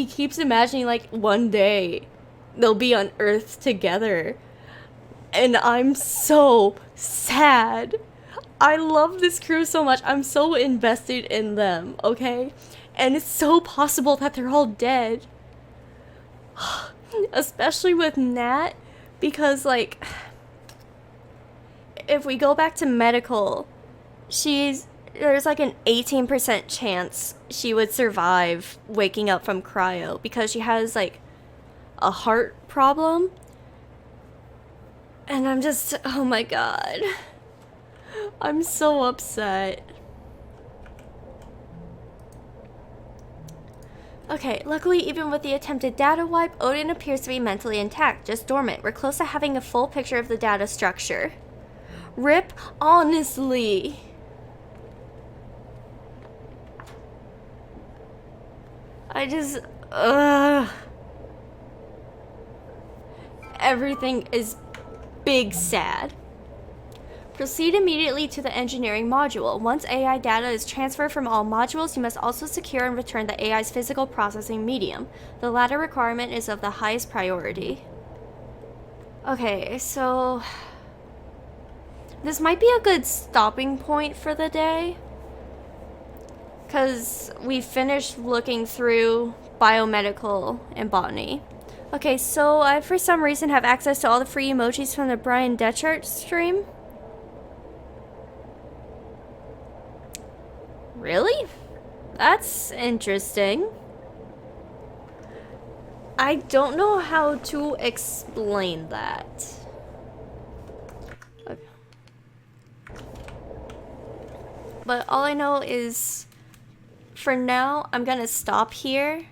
keeps imagining, like, one day they'll be on Earth together. And I'm so sad. I love this crew so much. I'm so invested in them, okay? And it's so possible that they're all dead. Especially with Nat, because, like, if we go back to medical, there's like an 18% chance she would survive waking up from cryo because she has like a heart problem. And I'm just, oh my god, I'm so upset. Okay, luckily even with the attempted data wipe, Odin appears to be mentally intact, just dormant. We're close to having a full picture of the data structure. RIP, honestly. I just, everything is big sad. Proceed immediately to the engineering module. Once AI data is transferred from all modules, you must also secure and return the AI's physical processing medium. The latter requirement is of the highest priority. Okay, so this might be a good stopping point for the day, because we finished looking through biomedical and botany. Okay, so I for some reason have access to all the free emojis from the Brian Detchart stream. Really? That's interesting. I don't know how to explain that. Okay. But all I know is, for now, I'm gonna stop here.